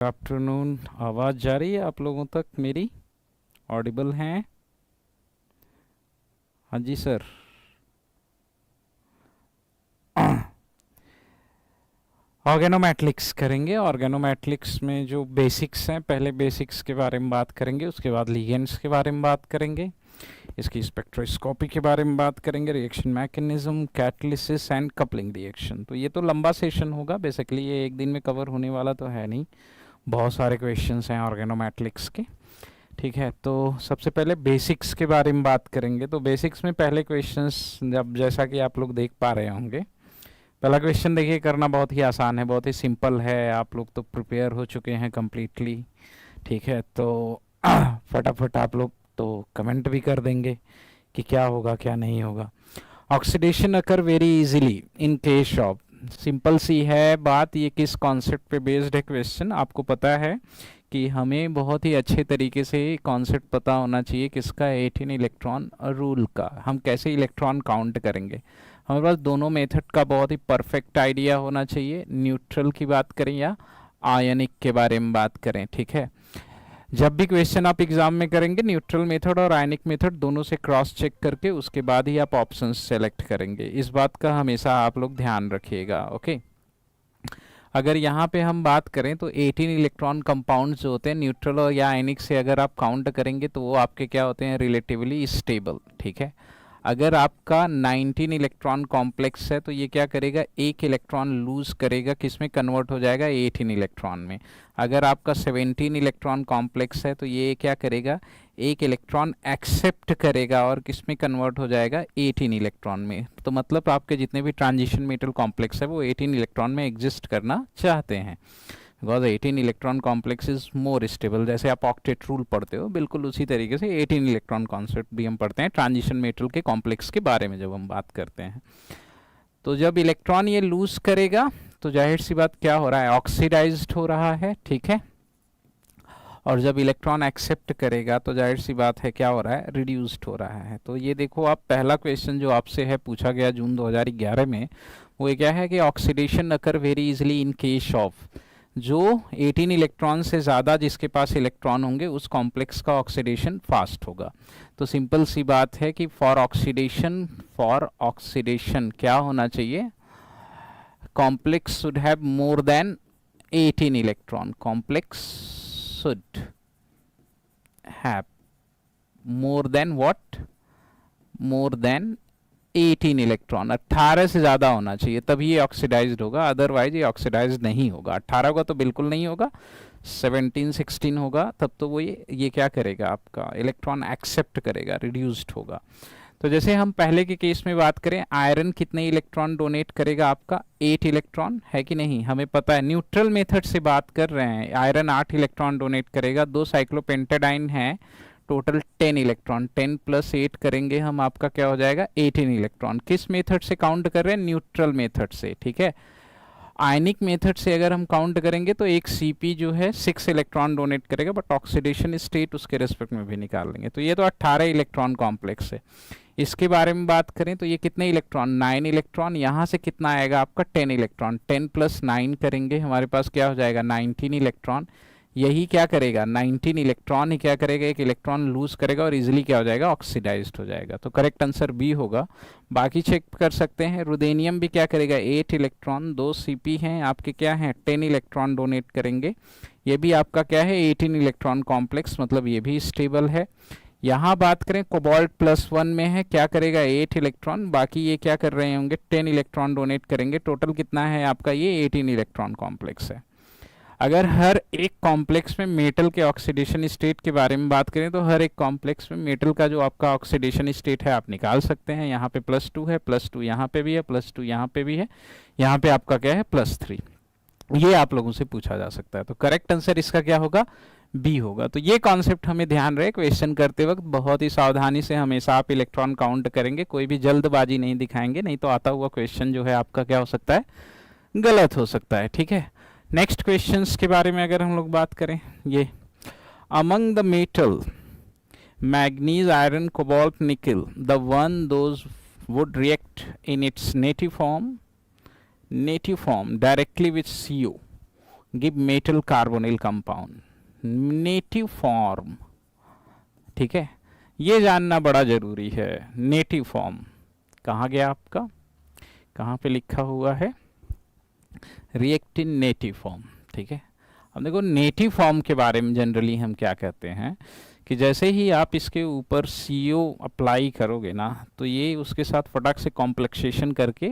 Afternoon. आवाज़ जा रही है आप लोगों तक? मेरी ऑडिबल हैं? हाँ जी सर। ऑर्गेनोमेटलिक्स करेंगे। ऑर्गेनोमेटलिक्स में जो बेसिक्स हैं, पहले बेसिक्स के बारे में बात करेंगे, उसके बाद लिगेंड्स के बारे में बात करेंगे, इसकी स्पेक्ट्रोस्कोपी के बारे में बात करेंगे, reaction mechanism, catalysis and coupling reaction. तो ये तो लंबा सेशन होगा, बेसिकली ये एक दिन में कवर होने वाला तो है नहीं, बहुत सारे क्वेश्चंस हैं ऑर्गेनोमेटलिक्स के। ठीक है, तो सबसे पहले बेसिक्स के बारे में बात करेंगे। तो बेसिक्स में पहले क्वेश्चंस, जब जैसा कि आप लोग देख पा रहे होंगे, पहला क्वेश्चन देखिए, करना बहुत ही आसान है, बहुत ही सिंपल है, आप लोग तो प्रिपेयर हो चुके हैं कम्प्लीटली। ठीक है, तो फटाफट आप लोग तो कमेंट भी कर देंगे कि क्या होगा क्या नहीं होगा। Oxidation occur very easily in case of, simple सी है बात। ये किस कॉन्सेप्ट पे बेस्ड है क्वेश्चन, आपको पता है कि हमें बहुत ही अच्छे तरीके से कॉन्सेप्ट पता होना चाहिए किसका, 18 इलेक्ट्रॉन रूल का। हम कैसे इलेक्ट्रॉन काउंट करेंगे, हमारे पास दोनों मेथड का बहुत ही परफेक्ट आइडिया होना चाहिए। न्यूट्रल की बात करें या आयनिक के बारे में बात करें, ठीक है। जब भी क्वेश्चन आप एग्जाम में करेंगे, न्यूट्रल मेथड और आयनिक मेथड दोनों से क्रॉस चेक करके उसके बाद ही आप ऑप्शंस सेलेक्ट करेंगे। इस बात का हमेशा आप लोग ध्यान रखिएगा, ओके। अगर यहाँ पे हम बात करें तो 18 इलेक्ट्रॉन कंपाउंड जो होते हैं न्यूट्रल और या आयनिक से अगर आप काउंट करेंगे तो वो आपके क्या होते हैं, रिलेटिवली स्टेबल, ठीक है। अगर आपका 19 इलेक्ट्रॉन कॉम्प्लेक्स है तो ये क्या करेगा, एक इलेक्ट्रॉन लूज करेगा, किस में कन्वर्ट हो जाएगा, 18 इलेक्ट्रॉन में। अगर आपका 17 इलेक्ट्रॉन कॉम्प्लेक्स है तो ये क्या करेगा, एक इलेक्ट्रॉन एक्सेप्ट करेगा और किस में कन्वर्ट हो जाएगा, 18 इलेक्ट्रॉन में। तो मतलब आपके जितने भी ट्रांजिशन मेटल कॉम्प्लेक्स है वो 18 इलेक्ट्रॉन में एग्जिस्ट करना चाहते हैं, because 18 electron complex is more stable. जैसे आप ऑक्टेट रूल पढ़ते हो, बिल्कुल उसी तरीके से 18 इलेक्ट्रॉन कॉन्सेप्ट भी हम पढ़ते हैं ट्रांजिशन मेटल के कॉम्प्लेक्स के बारे में जब हम बात करते हैं। तो जब इलेक्ट्रॉन ये लूज करेगा तो जाहिर सी बात क्या हो रहा है, ऑक्सीडाइज्ड हो रहा है, ठीक है। और जब इलेक्ट्रॉन एक्सेप्ट करेगा तो जाहिर सी बात है क्या हो रहा है, रिड्यूस्ड हो रहा है। तो ये देखो, आप पहला क्वेश्चन जो आपसे है पूछा गया जून 2011 में, वो क्या है कि oxidation occur very easily in case of, जो 18 इलेक्ट्रॉन से ज़्यादा जिसके पास इलेक्ट्रॉन होंगे उस कॉम्प्लेक्स का ऑक्सीडेशन फास्ट होगा। तो सिंपल सी बात है कि फॉर ऑक्सीडेशन क्या होना चाहिए, complex should have more than 18 electron, complex should have more than what, more than 18 electron, 18 से ज़्यादा होना चाहिए, तभी ये ऑक्सीडाइज्ड होगा, अदरवाइज ये ऑक्सीडाइज्ड नहीं होगा। 18 होगा तो बिल्कुल नहीं होगा, 17 16 होगा तब तो वो ये क्या करेगा, आपका इलेक्ट्रॉन एक्सेप्ट करेगा, रिड्यूस्ड होगा। तो जैसे हम पहले के केस में बात करें, आयरन कितने इलेक्ट्रॉन डोनेट करेगा, आपका 8 इलेक्ट्रॉन, है कि नहीं, हमें पता है। न्यूट्रल मेथड से बात कर रहे हैं, आयरन 8 इलेक्ट्रॉन डोनेट करेगा, 2 साइक्लोपेंटाडाइन है, टोटल 10 इलेक्ट्रॉन, 10 + 8 करेंगे हम, आपका क्या हो जाएगा, 18 इलेक्ट्रॉन। किस मेथड से काउंट कर रहे हैं, न्यूट्रल मेथड से, ठीक है। आयनिक मेथड से अगर हम काउंट करेंगे तो एक Cp जो है 6 इलेक्ट्रॉन डोनेट करेगा, बट ऑक्सीडेशन स्टेट उसके रेस्पेक्ट में भी निकाल लेंगे। तो ये तो 18 इलेक्ट्रॉन कॉम्प्लेक्स है। इसके बारे में बात करें तो ये कितने इलेक्ट्रॉन, 9 इलेक्ट्रॉन, यहाँ से कितना आएगा आपका, 10 इलेक्ट्रॉन, 10 + 9 करेंगे, हमारे पास क्या हो जाएगा, 19 इलेक्ट्रॉन। यही क्या करेगा, 19 इलेक्ट्रॉन ही क्या करेगा, एक इलेक्ट्रॉन लूज करेगा और इजीली क्या हो जाएगा, ऑक्सीडाइज्ड हो जाएगा। तो करेक्ट आंसर बी होगा। बाकी चेक कर सकते हैं, रुदेनियम भी क्या करेगा, 8 इलेक्ट्रॉन, 2 Cp हैं आपके, क्या हैं, 10 इलेक्ट्रॉन डोनेट करेंगे, ये भी आपका क्या है, 18 इलेक्ट्रॉन कॉम्प्लेक्स, मतलब ये भी स्टेबल है। यहाँ बात करें कोबाल्ट +1 में है, क्या करेगा, 8 इलेक्ट्रॉन, बाकी ये क्या कर रहे होंगे, 10 इलेक्ट्रॉन डोनेट करेंगे, टोटल कितना है आपका, ये 18 इलेक्ट्रॉन कॉम्प्लेक्स है। अगर हर एक कॉम्प्लेक्स में मेटल के ऑक्सीडेशन स्टेट के बारे में बात करें तो हर एक कॉम्प्लेक्स में मेटल का जो आपका ऑक्सीडेशन स्टेट है आप निकाल सकते हैं। यहाँ पे +2 है, +2 यहाँ पे भी है, +2 यहाँ पे भी है, यहाँ पे आपका क्या है, +3। ये आप लोगों से पूछा जा सकता है। तो करेक्ट आंसर इसका क्या होगा, बी होगा। तो ये कॉन्सेप्ट हमें ध्यान रहे, क्वेश्चन करते वक्त बहुत ही सावधानी से हमेशा आप इलेक्ट्रॉन काउंट करेंगे, कोई भी जल्दबाजी नहीं दिखाएंगे, नहीं तो आता हुआ क्वेश्चन जो है आपका क्या हो सकता है, गलत हो सकता है, ठीक है। नेक्स्ट क्वेश्चंस के बारे में अगर हम लोग बात करें, ये among the metal manganese, iron, cobalt, nickel, the one those would react in its native form directly with CO, give metal carbonyl compound, native form, ठीक है, ये जानना बड़ा जरूरी है। नेटिव फॉर्म कहाँ गया आपका, कहाँ पे लिखा हुआ है, रिएक्ट इन नेटिव फॉर्म, ठीक है। अब देखो नेटिव फॉर्म के बारे में जनरली हम क्या कहते हैं कि जैसे ही आप इसके ऊपर CO अप्लाई करोगे ना, तो ये उसके साथ फटाक से कॉम्प्लेक्सेशन करके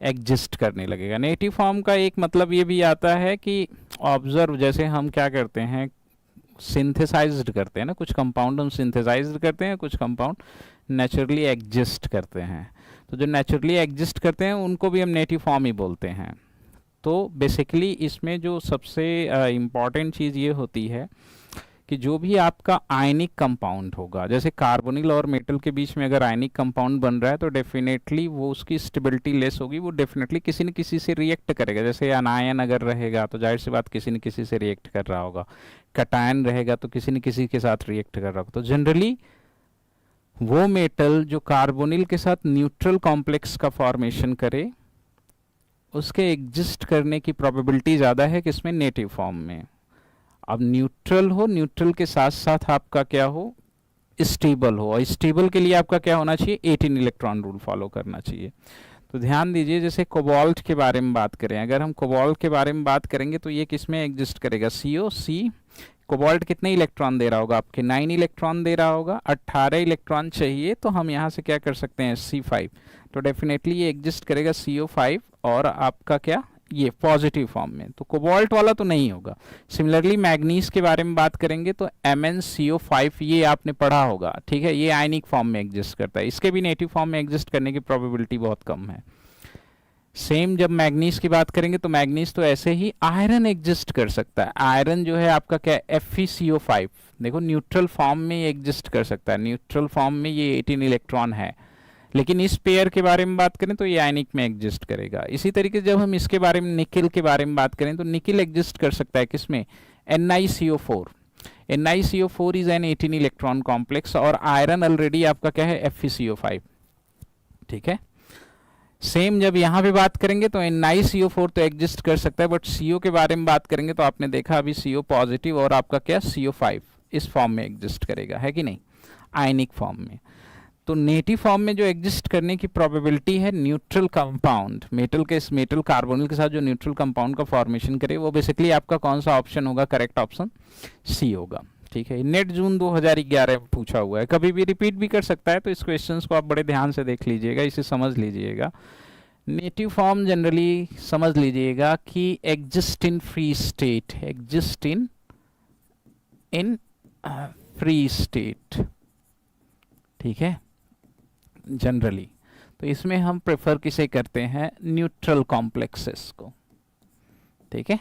एग्जिस्ट करने लगेगा। नेटिव फॉर्म का एक मतलब ये भी आता है कि ऑब्जर्व, जैसे हम क्या करते हैं, सिंथेसाइज्ड करते हैं ना, कुछ कंपाउंड हम सिंथेसाइज्ड करते हैं, कुछ कंपाउंड नेचुरली एग्जिस्ट करते हैं। तो जो नेचुरली एग्जिस्ट करते हैं उनको भी हम नेटिव फॉर्म ही बोलते हैं। तो बेसिकली इसमें जो सबसे इम्पॉर्टेंट चीज़ ये होती है कि जो भी आपका आयनिक कंपाउंड होगा, जैसे कार्बोनिल और मेटल के बीच में अगर आयनिक कंपाउंड बन रहा है तो डेफिनेटली वो उसकी स्टेबिलिटी लेस होगी, वो डेफिनेटली किसी न किसी से रिएक्ट करेगा। जैसे अनायन अगर रहेगा तो जाहिर सी बात किसी न किसी से रिएक्ट कर रहा होगा, कटायन रहेगा तो किसी न किसी के साथ रिएक्ट कर रहा होगा। तो जनरली वो मेटल जो कार्बोनिल के साथ न्यूट्रल कॉम्प्लेक्स का फॉर्मेशन करे, उसके एग्जिस्ट करने की प्रोबेबिलिटी ज़्यादा है किसमें, नेटिव फॉर्म में। अब न्यूट्रल हो, न्यूट्रल के साथ साथ आपका क्या हो, स्टेबल हो, और स्टेबल के लिए आपका क्या होना चाहिए, 18 इलेक्ट्रॉन रूल फॉलो करना चाहिए। तो ध्यान दीजिए, जैसे कोबाल्ट के बारे में बात करें, अगर हम कोबाल्ट के बारे में बात करेंगे तो ये किस में एग्जिस्ट करेगा, CO। कोबाल्ट कितने इलेक्ट्रॉन दे रहा होगा आपके, 9 इलेक्ट्रॉन दे रहा होगा, 18 इलेक्ट्रॉन चाहिए, तो हम यहाँ से क्या कर सकते हैं, C5। तो डेफिनेटली ये एग्जिस्ट करेगा CO5 और आपका क्या, ये पॉजिटिव फॉर्म में। तो कोबाल्ट वाला तो नहीं होगा। सिमिलरली मैग्नीज के बारे में बात करेंगे तो MnCO5, ये आपने पढ़ा होगा, ठीक है, ये आयनिक फॉर्म में एग्जिस्ट करता है, इसके भी नेटिव फॉर्म में एग्जिस्ट करने की प्रोबेबिलिटी बहुत कम है। सेम जब मैग्नीज की बात करेंगे तो मैग्नीज तो ऐसे ही, आयरन एग्जिस्ट कर सकता है। आयरन जो है आपका क्या है, FeCO5, देखो न्यूट्रल फॉर्म में एग्जिस्ट कर सकता है, न्यूट्रल फॉर्म में ये 18 इलेक्ट्रॉन है। लेकिन इस पेयर के बारे में बात करें तो ये आयनिक में एग्जिस्ट करेगा। इसी तरीके से जब हम इसके बारे में, निकिल के बारे में बात करें तो निकिल एग्जिस्ट कर सकता है किसमें, NiCO4। NiCO4 is an 18 electron complex, और आयरन ऑलरेडी आपका क्या है, FeCO5, ठीक है। सेम जब यहाँ पे बात करेंगे तो NiCO4 तो एग्जिस्ट कर सकता है, बट CO के बारे में बात करेंगे तो आपने देखा अभी CO पॉजिटिव और आपका क्या, CO5 इस फॉर्म में एग्जिस्ट करेगा, है कि नहीं, आयनिक फॉर्म में। तो नेटिव फॉर्म में जो एग्जिस्ट करने की प्रोबेबिलिटी है, न्यूट्रल कंपाउंड, मेटल कार्बोनिल के साथ जो न्यूट्रल कंपाउंड का फॉर्मेशन करे, वो बेसिकली आपका कौन सा ऑप्शन होगा, करेक्ट ऑप्शन C होगा, ठीक है। नेट जून 2011 में पूछा हुआ है, कभी भी रिपीट भी कर सकता है, तो इस क्वेश्चंस को आप बड़े ध्यान से देख लीजिएगा, इसे समझ लीजिएगा। नेटिव फॉर्म जनरली समझ लीजिएगा कि exist in free state, exist in free state, ठीक है, जनरली। तो इसमें हम प्रेफर किसे करते हैं, न्यूट्रल कॉम्प्लेक्सेस को, ठीक है,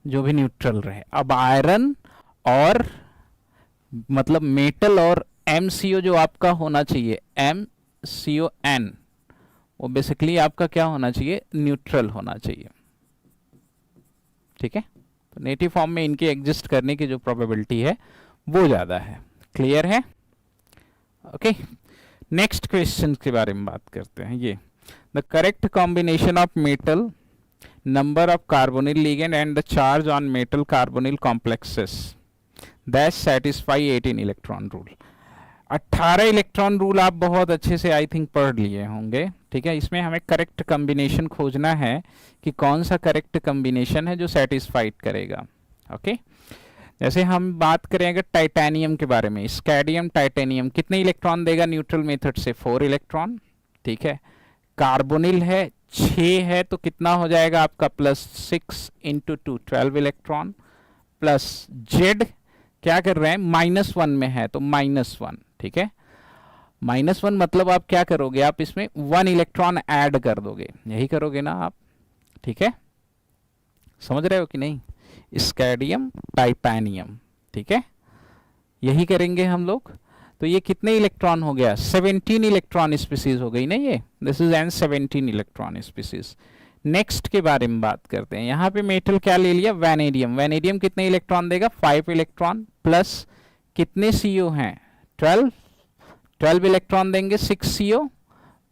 जो भी न्यूट्रल रहे। अब आयरन और मतलब मेटल और MCO जो आपका होना चाहिए, MCON, वो बेसिकली आपका क्या होना चाहिए, न्यूट्रल होना चाहिए, ठीक है। तो नेटिव फॉर्म में इनके एग्जिस्ट करने की जो प्रोबेबिलिटी है वो ज़्यादा है। क्लियर है, ओके। नेक्स्ट क्वेश्चन के बारे में बात करते हैं। ये the correct combination of metal, number of carbonyl ligand and the charge on metal carbonyl complexes that satisfy 18 electron rule. 18 electron rule आप बहुत अच्छे से आई थिंक पढ़ लिए होंगे, ठीक है। इसमें हमें करेक्ट कॉम्बिनेशन खोजना है कि कौन सा करेक्ट कॉम्बिनेशन है जो सेटिस्फाइड करेगा, ओके। जैसे हम बात करें अगर टाइटेनियम के बारे में, स्कैडियम टाइटेनियम कितने इलेक्ट्रॉन देगा न्यूट्रल मेथड से, 4 इलेक्ट्रॉन, ठीक है। कार्बोनिल है 6 है, तो कितना हो जाएगा आपका, +6 × 2 12 इलेक्ट्रॉन, प्लस जेड क्या कर रहे हैं, -1 में है तो -1, ठीक है। -1 मतलब आप क्या करोगे, आप इसमें 1 इलेक्ट्रॉन ऐड कर दोगे, यही करोगे ना आप, ठीक है, समझ रहे हो कि नहीं, स्कैडियम टाइटेनियम, ठीक है, यही करेंगे हम लोग। तो ये कितने इलेक्ट्रॉन हो गया, 17 इलेक्ट्रॉन स्पीसीज हो गई ना ये, this is an 17 electron species. Next के बारे में बात करते हैं। यहाँ पे मेटल क्या ले लिया, वैनेडियम। वैनेडियम कितने इलेक्ट्रॉन देगा, 5 इलेक्ट्रॉन, प्लस कितने CO हैं, 12 इलेक्ट्रॉन देंगे, 6 CO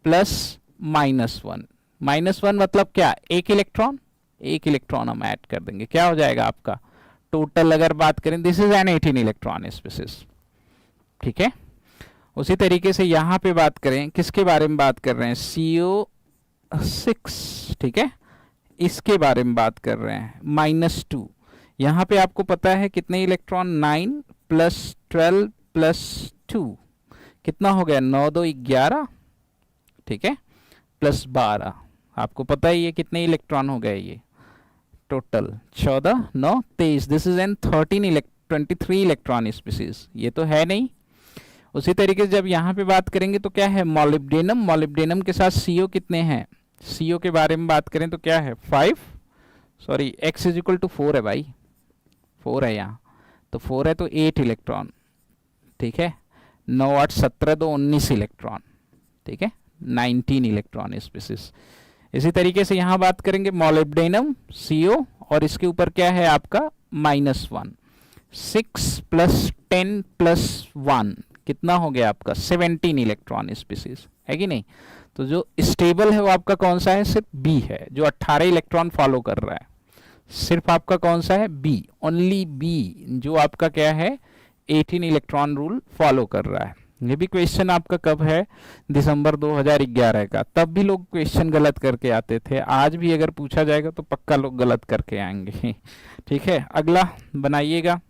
प्लस -1 मतलब क्या, 1 इलेक्ट्रॉन, एक इलेक्ट्रॉन हम ऐड कर देंगे, क्या हो जाएगा आपका टोटल। अगर बात करें this is an 18 electron species, ठीक है। उसी तरीके से यहां पे बात करें, किसके बारे में बात कर रहे हैं, CO6, ठीक है, इसके बारे में बात कर रहे हैं, -2। यहां पे आपको पता है कितने इलेक्ट्रॉन, 9 + 12 + 2 कितना हो गया, 9 2 11, ठीक है, +12, आपको पता ही है कितने इलेक्ट्रॉन हो गए ये total, 14 9 23, this is an 23 electron species, ये तो है नहीं। उसी तरीके से जब यहाँ पे बात करेंगे तो क्या है, मॉलिब्डेनम, मॉलिब्डेनम के साथ CO कितने हैं, CO के बारे में बात करें तो क्या है 5, सॉरी x = 4 है भाई, 4 है यहाँ, तो 4 है तो 8 इलेक्ट्रॉन, ठीक है, 9 8 17 2 19 इलेक्ट्रॉन, ठीक है, 19 इलेक्ट्रॉन स्पीसीज। इसी तरीके से यहाँ बात करेंगे मॉलिब्डेनम CO और इसके ऊपर क्या है आपका -1, 6 + 10 + 1 कितना हो गया आपका 17 इलेक्ट्रॉन स्पीसीज, है कि नहीं। तो जो स्टेबल है वो आपका कौन सा है, सिर्फ B है, जो 18 इलेक्ट्रॉन फॉलो कर रहा है, सिर्फ आपका कौन सा है B, ओनली B, जो आपका क्या है 18 इलेक्ट्रॉन रूल फॉलो कर रहा है। ये भी क्वेश्चन आपका कब है, दिसंबर 2011 का, तब भी लोग क्वेश्चन गलत करके आते थे, आज भी अगर पूछा जाएगा तो पक्का लोग गलत करके आएंगे, ठीक है। अगला बनाइएगा,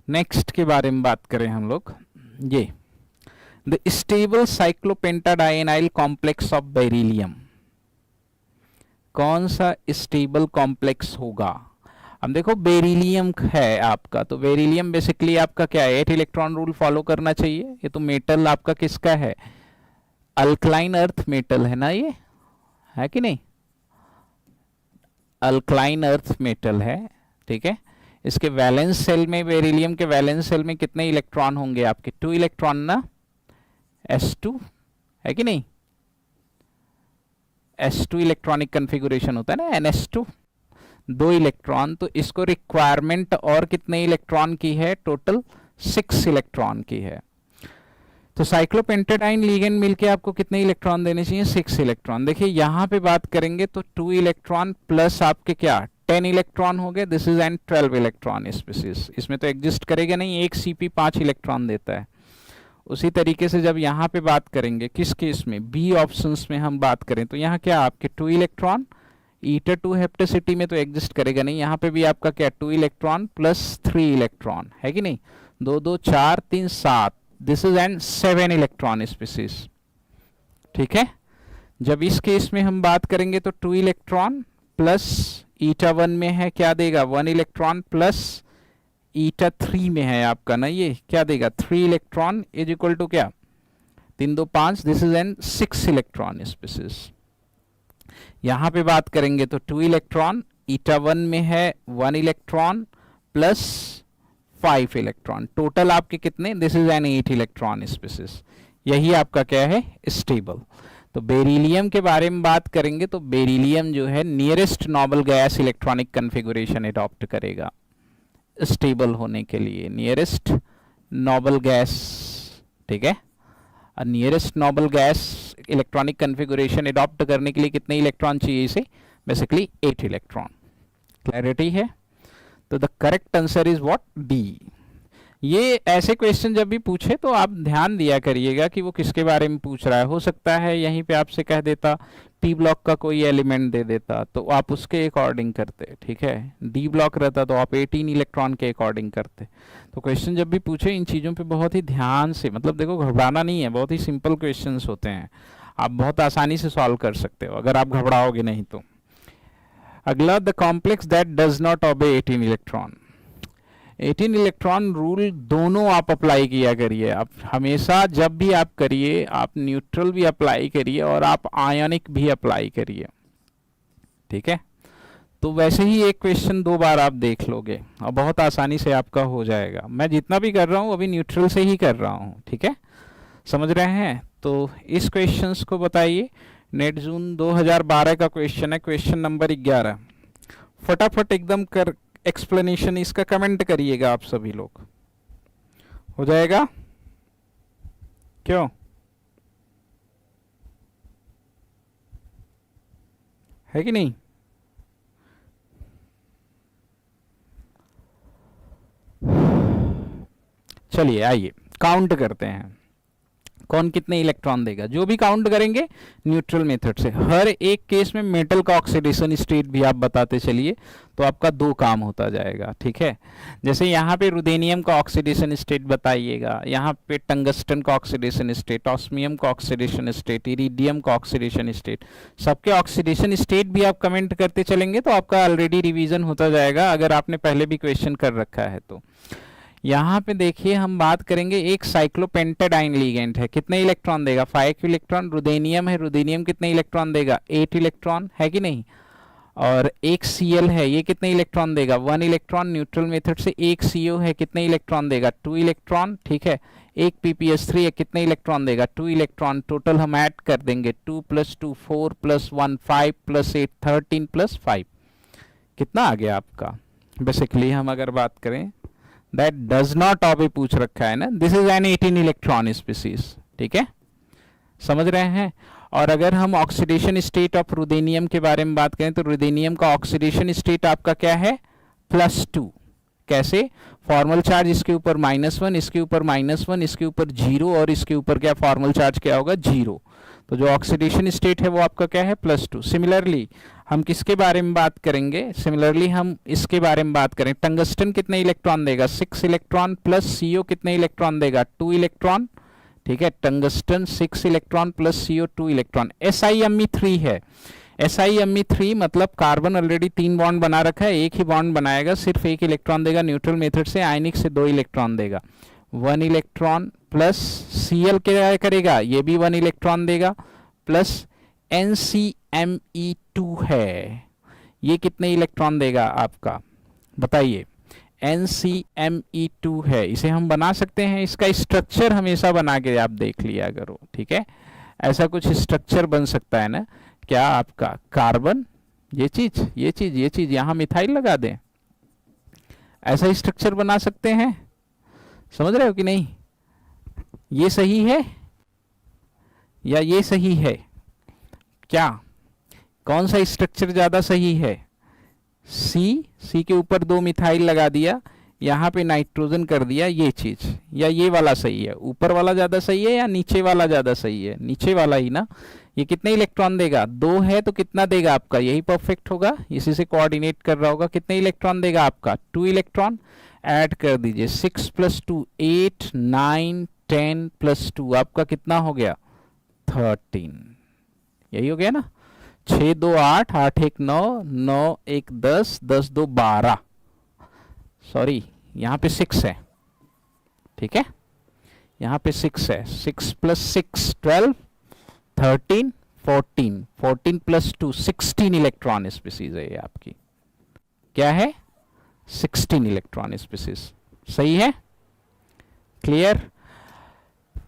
नेक्स्ट के बारे में बात करें हम लोग, ये the stable cyclopentadienyl complex of beryllium, कौन सा स्टेबल कॉम्प्लेक्स होगा। अब देखो बेरिलियम है आपका, तो बेरिलियम बेसिकली आपका क्या है, 8 इलेक्ट्रॉन रूल फॉलो करना चाहिए, ये तो मेटल आपका किसका है, अल्कलाइन अर्थ मेटल है ना, ये है कि नहीं, अल्कलाइन अर्थ मेटल है, ठीक है। इसके वैलेंस सेल में, बेरिलियम के वैलेंस सेल में कितने इलेक्ट्रॉन होंगे आपके, 2 इलेक्ट्रॉन ना, S2 है कि नहीं, S2 इलेक्ट्रॉनिक कन्फिगुरेशन होता है ना, NS2, 2 इलेक्ट्रॉन, तो इसको रिक्वायरमेंट और कितने इलेक्ट्रॉन की है, टोटल 6 इलेक्ट्रॉन की है। तो साइक्लोपेंटाडाइन लिगेंड मिलके आपको कितने इलेक्ट्रॉन देने चाहिए, 6 इलेक्ट्रॉन। देखिए यहाँ पे बात करेंगे तो 2 इलेक्ट्रॉन प्लस आपके क्या 10 इलेक्ट्रॉन हो गए, this is an 12 electron species, इसमें तो एग्जिस्ट करेगा नहीं, एक CP 5 इलेक्ट्रॉन देता है। उसी तरीके से जब यहाँ पे बात करेंगे किस केस में, B ऑप्शंस में हम बात करें तो यहाँ क्या आपके 2 इलेक्ट्रॉन, ईटा 2 हेप्टेसिटी में तो एग्जिस्ट करेगा नहीं, यहाँ पे भी आपका क्या 2 इलेक्ट्रॉन प्लस 3 इलेक्ट्रॉन, है कि नहीं, 2 2 4 3 7, this is an 7 electron species, ठीक है। जब इस केस में हम बात करेंगे तो 2 इलेक्ट्रॉन प्लस ईटा 1 में है क्या देगा, 1 इलेक्ट्रॉन प्लस ईटा 3 में है आपका ना, ये क्या देगा 3 इलेक्ट्रॉन इज इक्वल टू क्या 3 2 5, this is an 6 electron species. यहां पे बात करेंगे तो 2 इलेक्ट्रॉन, ईटा 1 में है 1 इलेक्ट्रॉन प्लस 5 इलेक्ट्रॉन, टोटल आपके कितने, this is an 8 electron species. यही आपका क्या है स्टेबल। तो बेरिलियम के बारे में बात करेंगे तो बेरिलियम जो है nearest noble gas electronic configuration adopt करेगा स्टेबल होने के लिए, नियरेस्ट नोबल गैस, ठीक है। Nearest noble gas electronic configuration adopt करने के लिए कितने इलेक्ट्रॉन चाहिए इसे, बेसिकली 8 इलेक्ट्रॉन। क्लैरिटी है। तो the correct answer is what, D. ये ऐसे क्वेश्चन जब भी पूछे तो आप ध्यान दिया करिएगा कि वो किसके बारे में पूछ रहा है। हो सकता है यहीं पे आपसे कह देता पी ब्लॉक का कोई एलिमेंट दे देता तो आप उसके अकॉर्डिंग करते, ठीक है। डी ब्लॉक रहता तो आप 18 इलेक्ट्रॉन के अकॉर्डिंग करते। तो क्वेश्चन जब भी पूछे इन चीज़ों पे बहुत ही ध्यान से, मतलब देखो घबराना नहीं है, बहुत ही सिंपल क्वेश्चंस होते हैं, आप बहुत आसानी से सॉल्व कर सकते हो अगर आप घबराओगे नहीं तो। अगला, the complex that does not obey 18 electron. 18 electron rule दोनों आप अप्लाई किया करिए। आप हमेशा जब भी आप करिए, आप न्यूट्रल भी अप्लाई करिए और आप आयनिक भी अप्लाई करिए, ठीक है। तो वैसे ही एक क्वेश्चन 2 बार आप देख लोगे और बहुत आसानी से आपका हो जाएगा। मैं जितना भी कर रहा हूँ अभी न्यूट्रल से ही कर रहा हूँ, ठीक है, समझ रहे हैं। तो इस क्वेश्चंस को बताइए, नेट जून 2012 का क्वेश्चन है, क्वेश्चन नंबर 11। फटाफट एकदम कर एक्सप्लेनेशन इसका कमेंट करिएगा आप सभी लोग, हो जाएगा क्यों, है कि नहीं। चलिए आइए काउंट करते हैं कौन कितने इलेक्ट्रॉन देगा। जो भी काउंट करेंगे न्यूट्रल मेथड से। हर एक केस में मेटल का ऑक्सीडेशन स्टेट भी आप बताते चलिए तो आपका 2 काम होता जाएगा, ठीक है। जैसे यहाँ पे रुदेनियम का ऑक्सीडेशन स्टेट बताइएगा, यहाँ पे टंगस्टन का ऑक्सीडेशन स्टेट, ऑस्मियम का ऑक्सीडेशन स्टेट, इरिडियम का ऑक्सीडेशन स्टेट, सबके ऑक्सीडेशन स्टेट भी आप कमेंट करते चलेंगे तो आपका ऑलरेडी रिवीजन होता जाएगा अगर आपने पहले भी क्वेश्चन कर रखा है तो। यहाँ पे देखिए हम बात करेंगे एक साइक्लोपेंटाडाइन लिगेंड है, कितने इलेक्ट्रॉन देगा 5 इलेक्ट्रॉन। रुदेनियम है, रुदेनियम कितने इलेक्ट्रॉन देगा 8 इलेक्ट्रॉन, है कि नहीं। और एक Cl है, ये कितने इलेक्ट्रॉन देगा 1 इलेक्ट्रॉन। न्यूट्रल मेथड से एक CO है, कितने इलेक्ट्रॉन देगा 2 इलेक्ट्रॉन, ठीक है। एक PPS3 है, कितने इलेक्ट्रॉन देगा 2 इलेक्ट्रॉन। टोटल हम ऐड कर देंगे 2 + 2 4 + 1 5 + 8 13 + 5, कितना आ गया आपका। बेसिकली हम अगर बात करें दैट डज नॉट ऑफ पूछ रखा है ना, this is an 18 electron species, ठीक है, समझ रहे हैं। और अगर हम ऑक्सीडेशन स्टेट ऑफ रुदेनियम के बारे में बात करें तो रुदेनियम का ऑक्सीडेशन स्टेट आपका क्या है +2। कैसे, फॉर्मल चार्ज इसके ऊपर -1, इसके ऊपर -1, इसके ऊपर 0 और इसके ऊपर क्या फॉर्मल चार्ज क्या होगा 0। तो जो ऑक्सीडेशन स्टेट है वो आपका क्या है +2। सिमिलरली हम किसके बारे में बात करेंगे, सिमिलरली हम इसके बारे में बात करें, टंगस्टन कितने इलेक्ट्रॉन देगा 6 इलेक्ट्रॉन प्लस CO कितने इलेक्ट्रॉन देगा 2 इलेक्ट्रॉन, ठीक है। Tungsten 6 electron plus CO 2 electron. SiMe3 है, SiMe3 मतलब कार्बन ऑलरेडी 3 बॉन्ड बना रखा है, एक ही बॉन्ड बनाएगा, सिर्फ 1 इलेक्ट्रॉन देगा। न्यूट्रल मेथड से आयनिक से 2 इलेक्ट्रॉन देगा, 1 इलेक्ट्रॉन प्लस Cl क्या करेगा, ये भी 1 इलेक्ट्रॉन देगा, प्लस NCMe2 है, ये कितने इलेक्ट्रॉन देगा आपका बताइए। NCMe2 है, इसे हम बना सकते हैं, इसका स्ट्रक्चर हमेशा बना के आप देख लिया करो, ठीक है। ऐसा कुछ स्ट्रक्चर बन सकता है ना, क्या आपका कार्बन, ये चीज ये चीज ये चीज, यहां मिथाइल लगा दें, ऐसा स्ट्रक्चर बना सकते हैं, समझ रहे हो कि नहीं। ये सही है या ये सही है, क्या कौन सा स्ट्रक्चर ज्यादा सही है, सी के ऊपर 2 मिथाइल लगा दिया, यहाँ पे नाइट्रोजन कर दिया, ये चीज, या ये वाला सही है, ऊपर वाला ज्यादा सही है या नीचे वाला ज्यादा सही है, नीचे वाला ही ना। ये कितने इलेक्ट्रॉन देगा 2 है तो कितना देगा आपका, यही परफेक्ट होगा, इसी से कोऑर्डिनेट कर रहा होगा। कितने इलेक्ट्रॉन देगा आपका 2 इलेक्ट्रॉन, ऐड कर दीजिए 6 + 2 8 9 10 + 2 आपका कितना हो गया 13, यही हो गया ना। 6 2 8 8 1 9 9 1 10 10 2 12, सॉरी यहाँ पे 6 है, ठीक है, यहाँ पे 6 है, 6 + 6 12 13 14 14 + 2 16 इलेक्ट्रॉन स्पीसीज है ये आपकी, क्या है 16 इलेक्ट्रॉन स्पीसीज, सही है, क्लियर।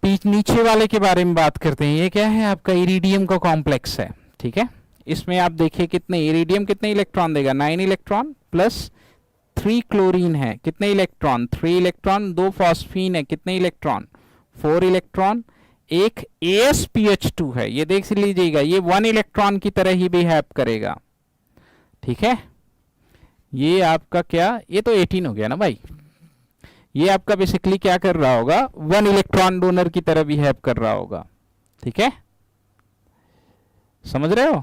नीचे वाले के बारे में बात करते हैं, ये क्या है आपका इरिडियम का कॉम्प्लेक्स है, ठीक है। इसमें आप देखिए कितने इरिडियम कितने इलेक्ट्रॉन देगा 9 इलेक्ट्रॉन प्लस 3 क्लोरीन है, कितने इलेक्ट्रॉन 3 इलेक्ट्रॉन, 2 फॉस्फीन है, कितने इलेक्ट्रॉन 4 इलेक्ट्रॉन, एक AsPH2 है, ये देख लीजिएगा ये 1 इलेक्ट्रॉन की तरह ही बिहेव करेगा, ठीक है। ये आपका क्या, ये तो 18 हो गया ना भाई, ये आपका बेसिकली क्या कर रहा होगा 1 इलेक्ट्रॉन डोनर की तरह बिहेव कर रहा होगा, ठीक है, समझ रहे हो।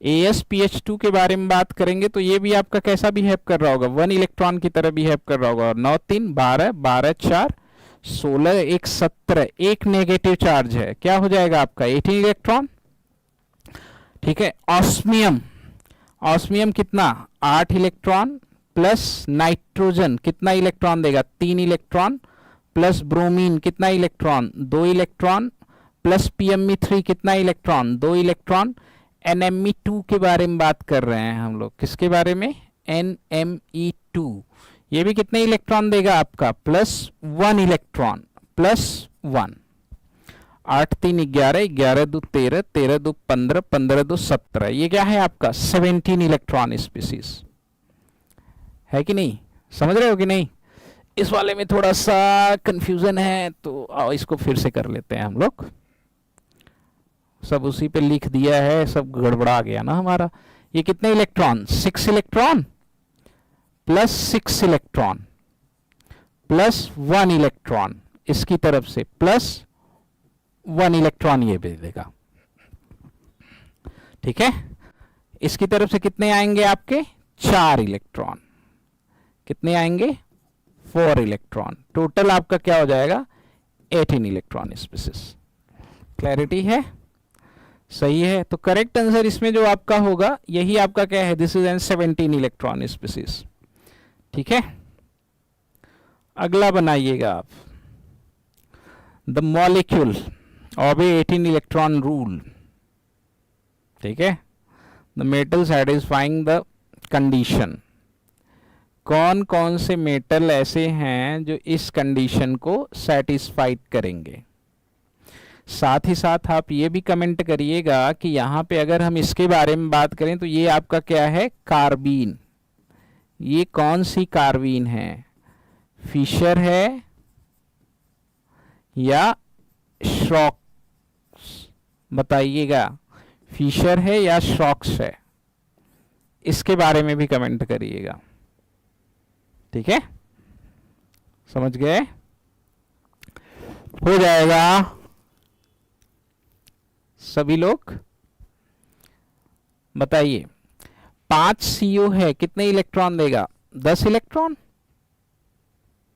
AsPH2 के बारे में बात करेंगे तो ये भी आपका कैसा बिहेव कर रहा होगा 1 इलेक्ट्रॉन की तरह बिहेव कर रहा होगा। 9 3 12 12 4 16 1 17, एक नेगेटिव चार्ज है, क्या हो जाएगा आपका 18 इलेक्ट्रॉन, ठीक है। ऑस्मियम, ऑस्मियम कितना 8 इलेक्ट्रॉन प्लस नाइट्रोजन कितना इलेक्ट्रॉन देगा 3 इलेक्ट्रॉन, प्लस ब्रोमीन कितना इलेक्ट्रॉन 2 इलेक्ट्रॉन, प्लस PMe3 कितना इलेक्ट्रॉन 2 इलेक्ट्रॉन। NMe2 के बारे में बात कर रहे हैं हम लोग, किसके बारे में NMe2, ये भी कितने इलेक्ट्रॉन देगा आपका +1 इलेक्ट्रॉन +1, 8 3 11 11 2 13 13 2 15 15 2 17, ये क्या है आपका 17 इलेक्ट्रॉन स्पीसीज, है कि नहीं, समझ रहे हो कि नहीं। इस वाले में थोड़ा सा कंफ्यूजन है तो आओ इसको फिर से कर लेते हैं हम लोग, सब उसी पे लिख दिया है, सब गड़बड़ा गया ना हमारा। ये कितने electron 6 electron plus 6 electron plus 1 electron, इसकी तरफ से प्लस 1 इलेक्ट्रॉन ये भेज देगा, ठीक है। इसकी तरफ से कितने आएंगे आपके 4 इलेक्ट्रॉन, कितने आएंगे 4 इलेक्ट्रॉन, टोटल आपका क्या हो जाएगा 18 इलेक्ट्रॉन स्पीसीज। क्लैरिटी है, सही है। तो करेक्ट आंसर इसमें जो आपका होगा यही आपका क्या है, this is an 17 electron species, ठीक है। अगला बनाइएगा आप, द मॉलिक्यूल ओबे 18 इलेक्ट्रॉन रूल, ठीक है। The metal satisfying the condition, कौन कौन से मेटल ऐसे हैं जो इस कंडीशन को सेटिस्फाइड करेंगे। साथ ही साथ आप ये भी कमेंट करिएगा कि यहाँ पे अगर हम इसके बारे में बात करें तो ये आपका क्या है कार्बीन, ये कौन सी कार्बीन है, फिशर है या श्रॉक्स, बताइएगा फिशर है या श्रॉक्स है, इसके बारे में भी कमेंट करिएगा, ठीक है। समझ गए, हो जाएगा सभी लोग। बताइए 5 CO है, कितने इलेक्ट्रॉन देगा 10 इलेक्ट्रॉन,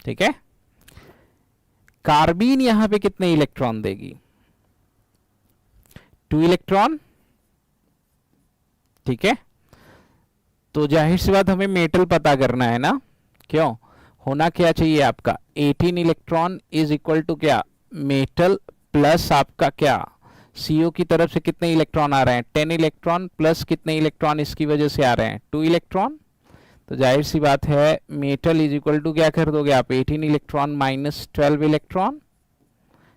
ठीक है। कार्बीन यहां पे कितने इलेक्ट्रॉन देगी 2 इलेक्ट्रॉन, ठीक है। तो जाहिर सी बात हमें मेटल पता करना है ना, क्यों होना क्या चाहिए आपका 18 इलेक्ट्रॉन इज इक्वल टू क्या मेटल प्लस आपका क्या CO की तरफ से कितने इलेक्ट्रॉन आ रहे हैं 10 इलेक्ट्रॉन प्लस कितने इलेक्ट्रॉन इसकी वजह से आ रहे हैं 2 इलेक्ट्रॉन। तो जाहिर सी बात है मेटल इज इक्वल टू क्या कर दोगे आप 18 इलेक्ट्रॉन माइनस 12 इलेक्ट्रॉन,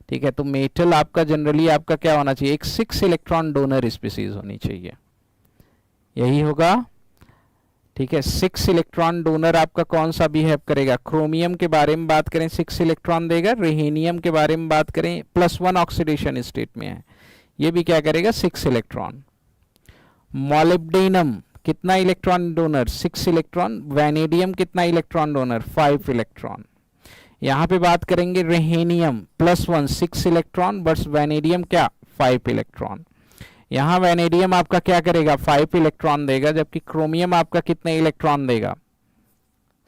ठीक है। तो मेटल आपका जनरली आपका क्या होना चाहिए एक 6 इलेक्ट्रॉन डोनर स्पीसीज होनी चाहिए, यही होगा, ठीक है। 6 इलेक्ट्रॉन डोनर आपका कौन सा बिहेव करेगा, क्रोमियम के बारे में बात करें 6 इलेक्ट्रॉन देगा, रेहेनियम के बारे में बात करें +1 ऑक्सीडेशन स्टेट में है, ये भी क्या करेगा 6 इलेक्ट्रॉन। मॉलिब्डेनम कितना इलेक्ट्रॉन डोनर 6 इलेक्ट्रॉन, वैनेडियम कितना इलेक्ट्रॉन डोनर 5 इलेक्ट्रॉन। यहां पे बात करेंगे रेहेनियम +1 6 इलेक्ट्रॉन बट वैनेडियम क्या 5 इलेक्ट्रॉन। यहां वैनेडियम आपका क्या करेगा 5 इलेक्ट्रॉन देगा, जबकि क्रोमियम आपका कितने इलेक्ट्रॉन देगा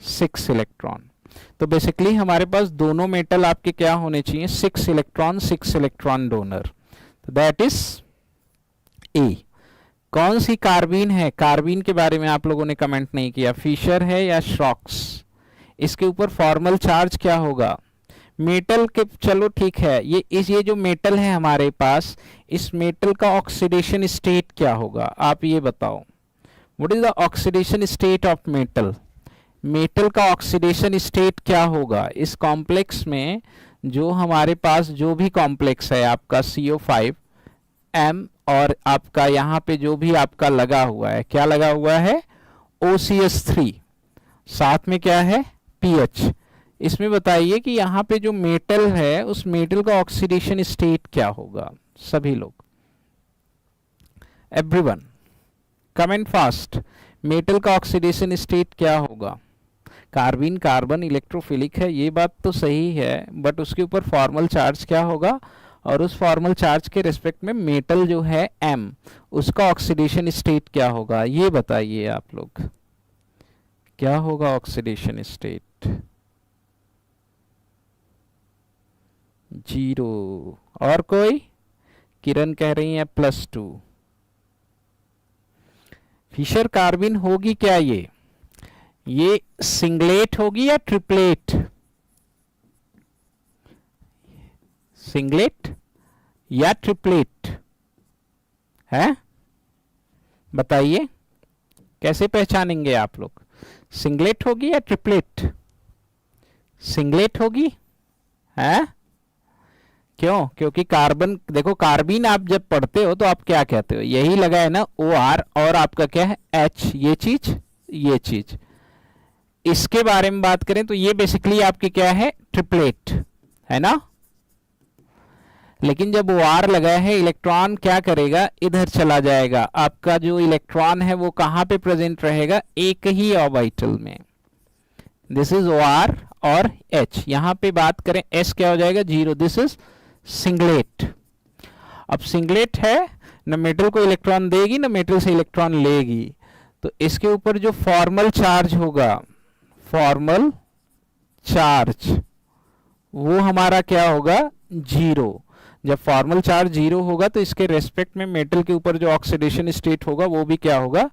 6 इलेक्ट्रॉन। तो बेसिकली हमारे पास दोनों मेटल आपके क्या होने चाहिए 6 इलेक्ट्रॉन डोनर, तो दैट इज ए। कौन सी कार्बीन है, कार्बीन के बारे में आप लोगों ने कमेंट नहीं किया, फिशर है या श्रॉक्स, इसके ऊपर फॉर्मल चार्ज क्या होगा मेटल के, चलो ठीक है। ये जो मेटल है हमारे पास इस मेटल का ऑक्सीडेशन स्टेट क्या होगा आप ये बताओ, what is the oxidation state of metal, metal का ऑक्सीडेशन स्टेट क्या होगा इस कॉम्प्लेक्स में। जो हमारे पास जो भी कॉम्प्लेक्स है आपका CO5 M और आपका यहाँ पे जो भी आपका लगा हुआ है क्या लगा हुआ है OCS3, साथ में क्या है PH, इसमें बताइए कि यहाँ पे जो मेटल है उस मेटल का ऑक्सीडेशन स्टेट क्या होगा। सभी लोग एवरीवन कमेंट फास्ट, मेटल का ऑक्सीडेशन स्टेट क्या होगा। कार्बन कार्बन इलेक्ट्रोफिलिक है ये बात तो सही है, बट उसके ऊपर फॉर्मल चार्ज क्या होगा और उस फॉर्मल चार्ज के रिस्पेक्ट में मेटल जो है M उसका ऑक्सीडेशन स्टेट क्या होगा ये बताइए आप लोग, क्या होगा ऑक्सीडेशन स्टेट 0। और कोई, किरण कह रही है +2। फिशर कार्बिन होगी क्या ये सिंगलेट होगी या ट्रिपलेट, सिंगलेट या ट्रिपलेट है बताइए, कैसे पहचानेंगे आप लोग, सिंगलेट होगी या ट्रिपलेट, सिंगलेट होगी है, क्यों, क्योंकि कार्बन देखो कार्बीन आप जब पढ़ते हो तो आप क्या कहते हो यही लगा है ना OR और आपका क्या है H, ये चीज इसके बारे में बात करें तो ये बेसिकली आपकी क्या है ट्रिपलेट है ना। लेकिन जब OR लगा है इलेक्ट्रॉन क्या करेगा इधर चला जाएगा, आपका जो इलेक्ट्रॉन है वो कहां पे प्रेजेंट रहेगा एक ही ऑर्बिटल में, दिस इज OR और H। यहां पे बात करें S क्या हो जाएगा 0, दिस इज सिंगलेट। अब सिंगलेट है, न मेटल को इलेक्ट्रॉन देगी न मेटल से इलेक्ट्रॉन लेगी, तो इसके ऊपर जो फॉर्मल चार्ज होगा, फॉर्मल चार्ज, वो हमारा क्या होगा 0। जब फॉर्मल चार्ज 0 होगा तो इसके रेस्पेक्ट में मेटल के ऊपर जो ऑक्सीडेशन स्टेट होगा वो भी क्या होगा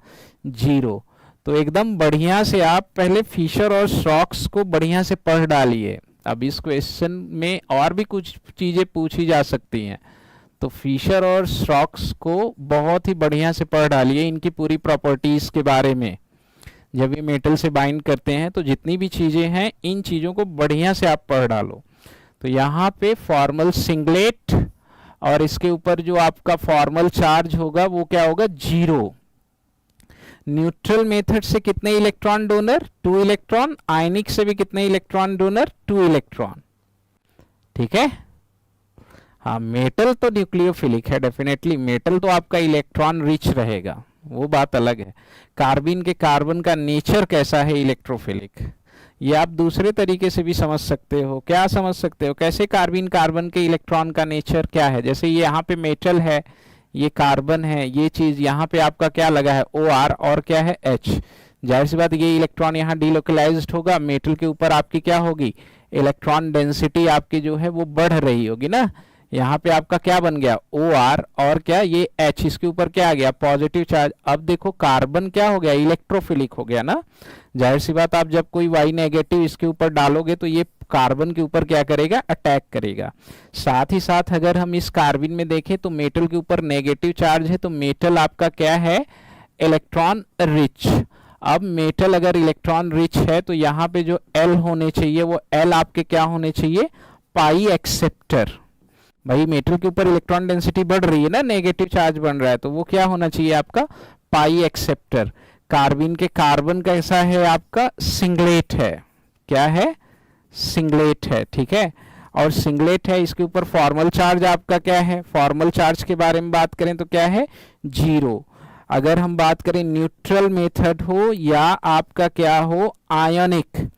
0। तो एकदम बढ़िया से आप पहले फिशर और स्टोक्स को बढ़िया से पढ़ डालिए। अब इस क्वेश्चन में और भी कुछ चीजें पूछी जा सकती हैं, तो फिशर और स्टोक्स को बहुत ही बढ़िया से पढ़ डालिए, इनकी पूरी प्रॉपर्टीज के बारे में। जब ये मेटल से बाइंड करते हैं तो जितनी भी चीजें हैं इन चीजों को बढ़िया से आप पढ़ डालो। तो यहाँ पे फॉर्मल सिंगलेट और इसके ऊपर जो आपका फॉर्मल चार्ज होगा वो क्या होगा 0। न्यूट्रल मेथड से कितने इलेक्ट्रॉन डोनर 2 इलेक्ट्रॉन, आयनिक से भी कितने इलेक्ट्रॉन डोनर 2 इलेक्ट्रॉन। ठीक है, हाँ मेटल तो न्यूक्लियोफिलिक है डेफिनेटली, मेटल तो आपका इलेक्ट्रॉन रिच रहेगा, वो बात अलग है। कार्बन के कार्बन का नेचर कैसा है इलेक्ट्रोफिलिक, ये आप दूसरे तरीके से भी समझ सकते हो। क्या समझ सकते हो, कैसे कार्बन के इलेक्ट्रॉन का नेचर क्या है। जैसे ये यहाँ पे मेटल है, ये कार्बन है, ये चीज यहाँ पे आपका क्या लगा है OR और क्या है H। जाहिर सी बात ये इलेक्ट्रॉन यहाँ डिलोकलाइज्ड होगा, मेटल के ऊपर आपकी क्या होगी इलेक्ट्रॉन डेंसिटी आपकी जो है वो बढ़ रही होगी ना। यहाँ पे आपका क्या बन गया OR और क्या ये H, इसके ऊपर क्या आ गया पॉजिटिव चार्ज। अब देखो कार्बन क्या हो गया इलेक्ट्रोफिलिक हो गया ना। जाहिर सी बात आप जब कोई Y नेगेटिव इसके ऊपर डालोगे तो ये कार्बन के ऊपर क्या करेगा अटैक करेगा। साथ ही साथ अगर हम इस कार्बन में देखें तो मेटल के ऊपर नेगेटिव चार्ज है, तो मेटल आपका क्या है इलेक्ट्रॉन रिच। अब मेटल अगर इलेक्ट्रॉन रिच है तो यहाँ पे जो L होने चाहिए वो L आपके क्या होने चाहिए पाई एक्सेप्टर। भाई मेटल के ऊपर इलेक्ट्रॉन डेंसिटी बढ़ रही है ना, नेगेटिव चार्ज बन रहा है, तो वो क्या होना चाहिए आपका पाई एक्सेप्टर। कार्बन के कार्बन कैसा है आपका सिंगलेट है, क्या है सिंगलेट है। ठीक है, और सिंगलेट है, इसके ऊपर फॉर्मल चार्ज आपका क्या है, फॉर्मल चार्ज के बारे में बात करें तो क्या है 0। अगर हम बात करें न्यूट्रल मेथड हो या आपका क्या हो आयोनिक,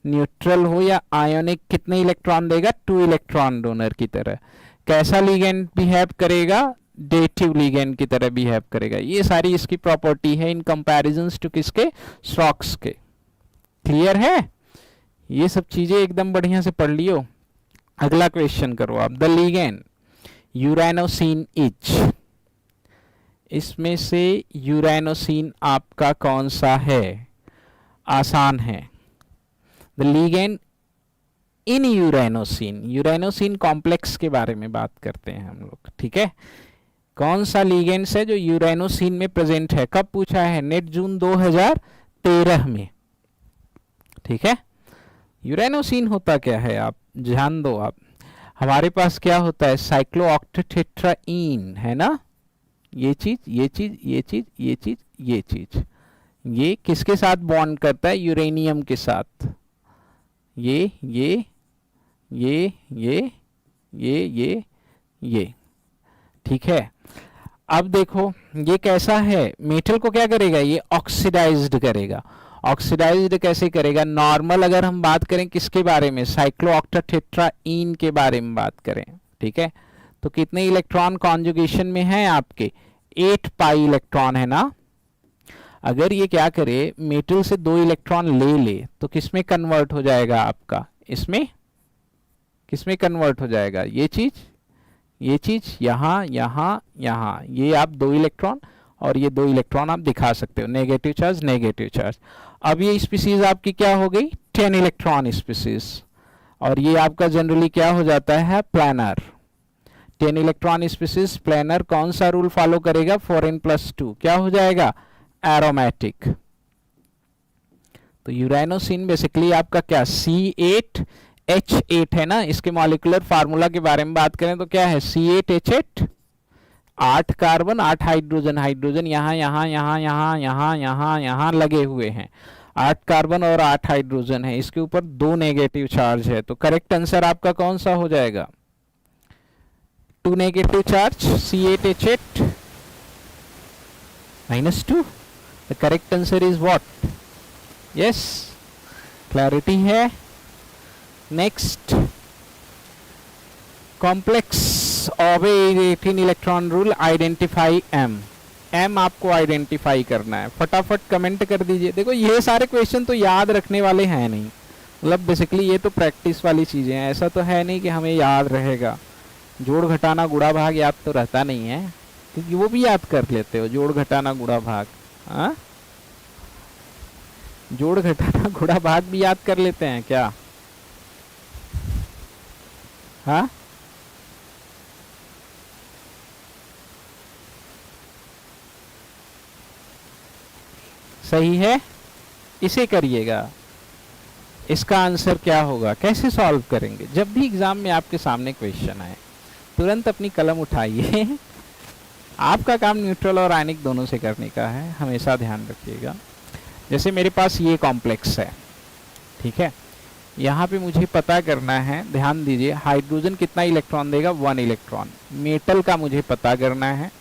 न्यूट्रल हो या आयोनिक, कितने इलेक्ट्रॉन देगा 2 इलेक्ट्रॉन डोनर की तरह। कैसा लिगेंड बिहेव करेगा डेटिव लिगेंड की तरह बिहेव करेगा। ये सारी इसकी प्रॉपर्टी है इन कंपैरिजंस टू किसके स्टॉक्स के। क्लियर है, ये सब चीजें एकदम बढ़िया से पढ़ लियो। अगला क्वेश्चन करो आप, द लिगेंड यूरेनोसिन इज, इसमें से यूरेनोसिन आपका कौन सा है, आसान है। द लिगेंड इन यूरेनोसिन, यूरेनोसिन कॉम्प्लेक्स के बारे में बात करते हैं हम लोग। ठीक है, कौन सा लिगेंड्स है जो यूरेनोसिन में प्रेजेंट है, कब पूछा है नेट जून 2013 में। ठीक है, यूरेनोसिन होता क्या है आप ध्यान दो। आप हमारे पास क्या होता है साइक्लोऑक्टेट्राइन है ना, ये चीज ये चीज ये चीज ये चीज ये चीज, ये किसके साथ बॉन्ड करता है यूरेनियम के साथ, ये ये ये ये ये ये ये। ठीक है, अब देखो ये कैसा है, मेटल को क्या करेगा ये ऑक्सीडाइज्ड करेगा। ऑक्सीडाइज्ड कैसे करेगा, नॉर्मल अगर हम बात करें किसके बारे में साइक्लोऑक्टेट्राइन के बारे में बात करें। ठीक है, तो कितने इलेक्ट्रॉन कॉन्जुगेशन में है आपके 8 पाई इलेक्ट्रॉन है ना। अगर ये क्या करे मेटल से 2 इलेक्ट्रॉन ले ले तो किसमें कन्वर्ट हो जाएगा आपका, इसमें किसमें कन्वर्ट हो जाएगा ये चीज यहाँ यहाँ यहाँ, ये आप 2 इलेक्ट्रॉन और ये 2 इलेक्ट्रॉन आप दिखा सकते हो, नेगेटिव चार्ज नेगेटिव चार्ज। अब ये स्पीसीज आपकी क्या हो गई 10 इलेक्ट्रॉन स्पीसीज, और ये आपका जनरली क्या हो जाता है प्लानर। 10 इलेक्ट्रॉन स्पीसीज प्लानर कौन सा रूल फॉलो करेगा 4n+2, क्या हो जाएगा एरोमेटिक। तो यूरेनोसिन बेसिकली आपका क्या C8H8 है ना, इसके मॉलिक्यूलर फार्मूला के बारे में बात करें तो क्या है C8H8, 8 कार्बन 8 हाइड्रोजन, हाइड्रोजन यहाँ यहाँ यहाँ यहाँ यहाँ यहाँ यहाँ लगे हुए हैं, 8 कार्बन और 8 हाइड्रोजन है, इसके ऊपर 2 नेगेटिव चार्ज है। तो करेक्ट आंसर आपका कौन सा हो जाएगा 2 negative charge C8H8 -2। The correct answer is what, yes clarity है। Next, complex obey 18 electron rule, identify M. M आपको आइडेंटिफाई करना है, फटाफट कमेंट कर दीजिए। देखो ये सारे क्वेश्चन तो याद रखने वाले हैं नहीं, मतलब बेसिकली ये तो प्रैक्टिस वाली चीज़ें हैं, ऐसा तो है नहीं कि हमें याद रहेगा। जोड़ घटाना गुणा भाग याद तो रहता नहीं है, क्योंकि वो भी याद कर लेते हो, जोड़ घटाना गुणा भाग। हाँ, जोड़ घटाना गुणा भाग भी याद कर लेते हैं क्या? हाँ, सही है, इसे करिएगा। इसका आंसर क्या होगा, कैसे सॉल्व करेंगे? जब भी एग्जाम में आपके सामने क्वेश्चन आए तुरंत अपनी कलम उठाइए। आपका काम न्यूट्रल और आयनिक दोनों से करने का है, हमेशा ध्यान रखिएगा। जैसे मेरे पास ये कॉम्प्लेक्स है, ठीक है, यहाँ पे मुझे पता करना है, ध्यान दीजिए, हाइड्रोजन कितना इलेक्ट्रॉन देगा, 1 इलेक्ट्रॉन। मेटल का मुझे पता करना है,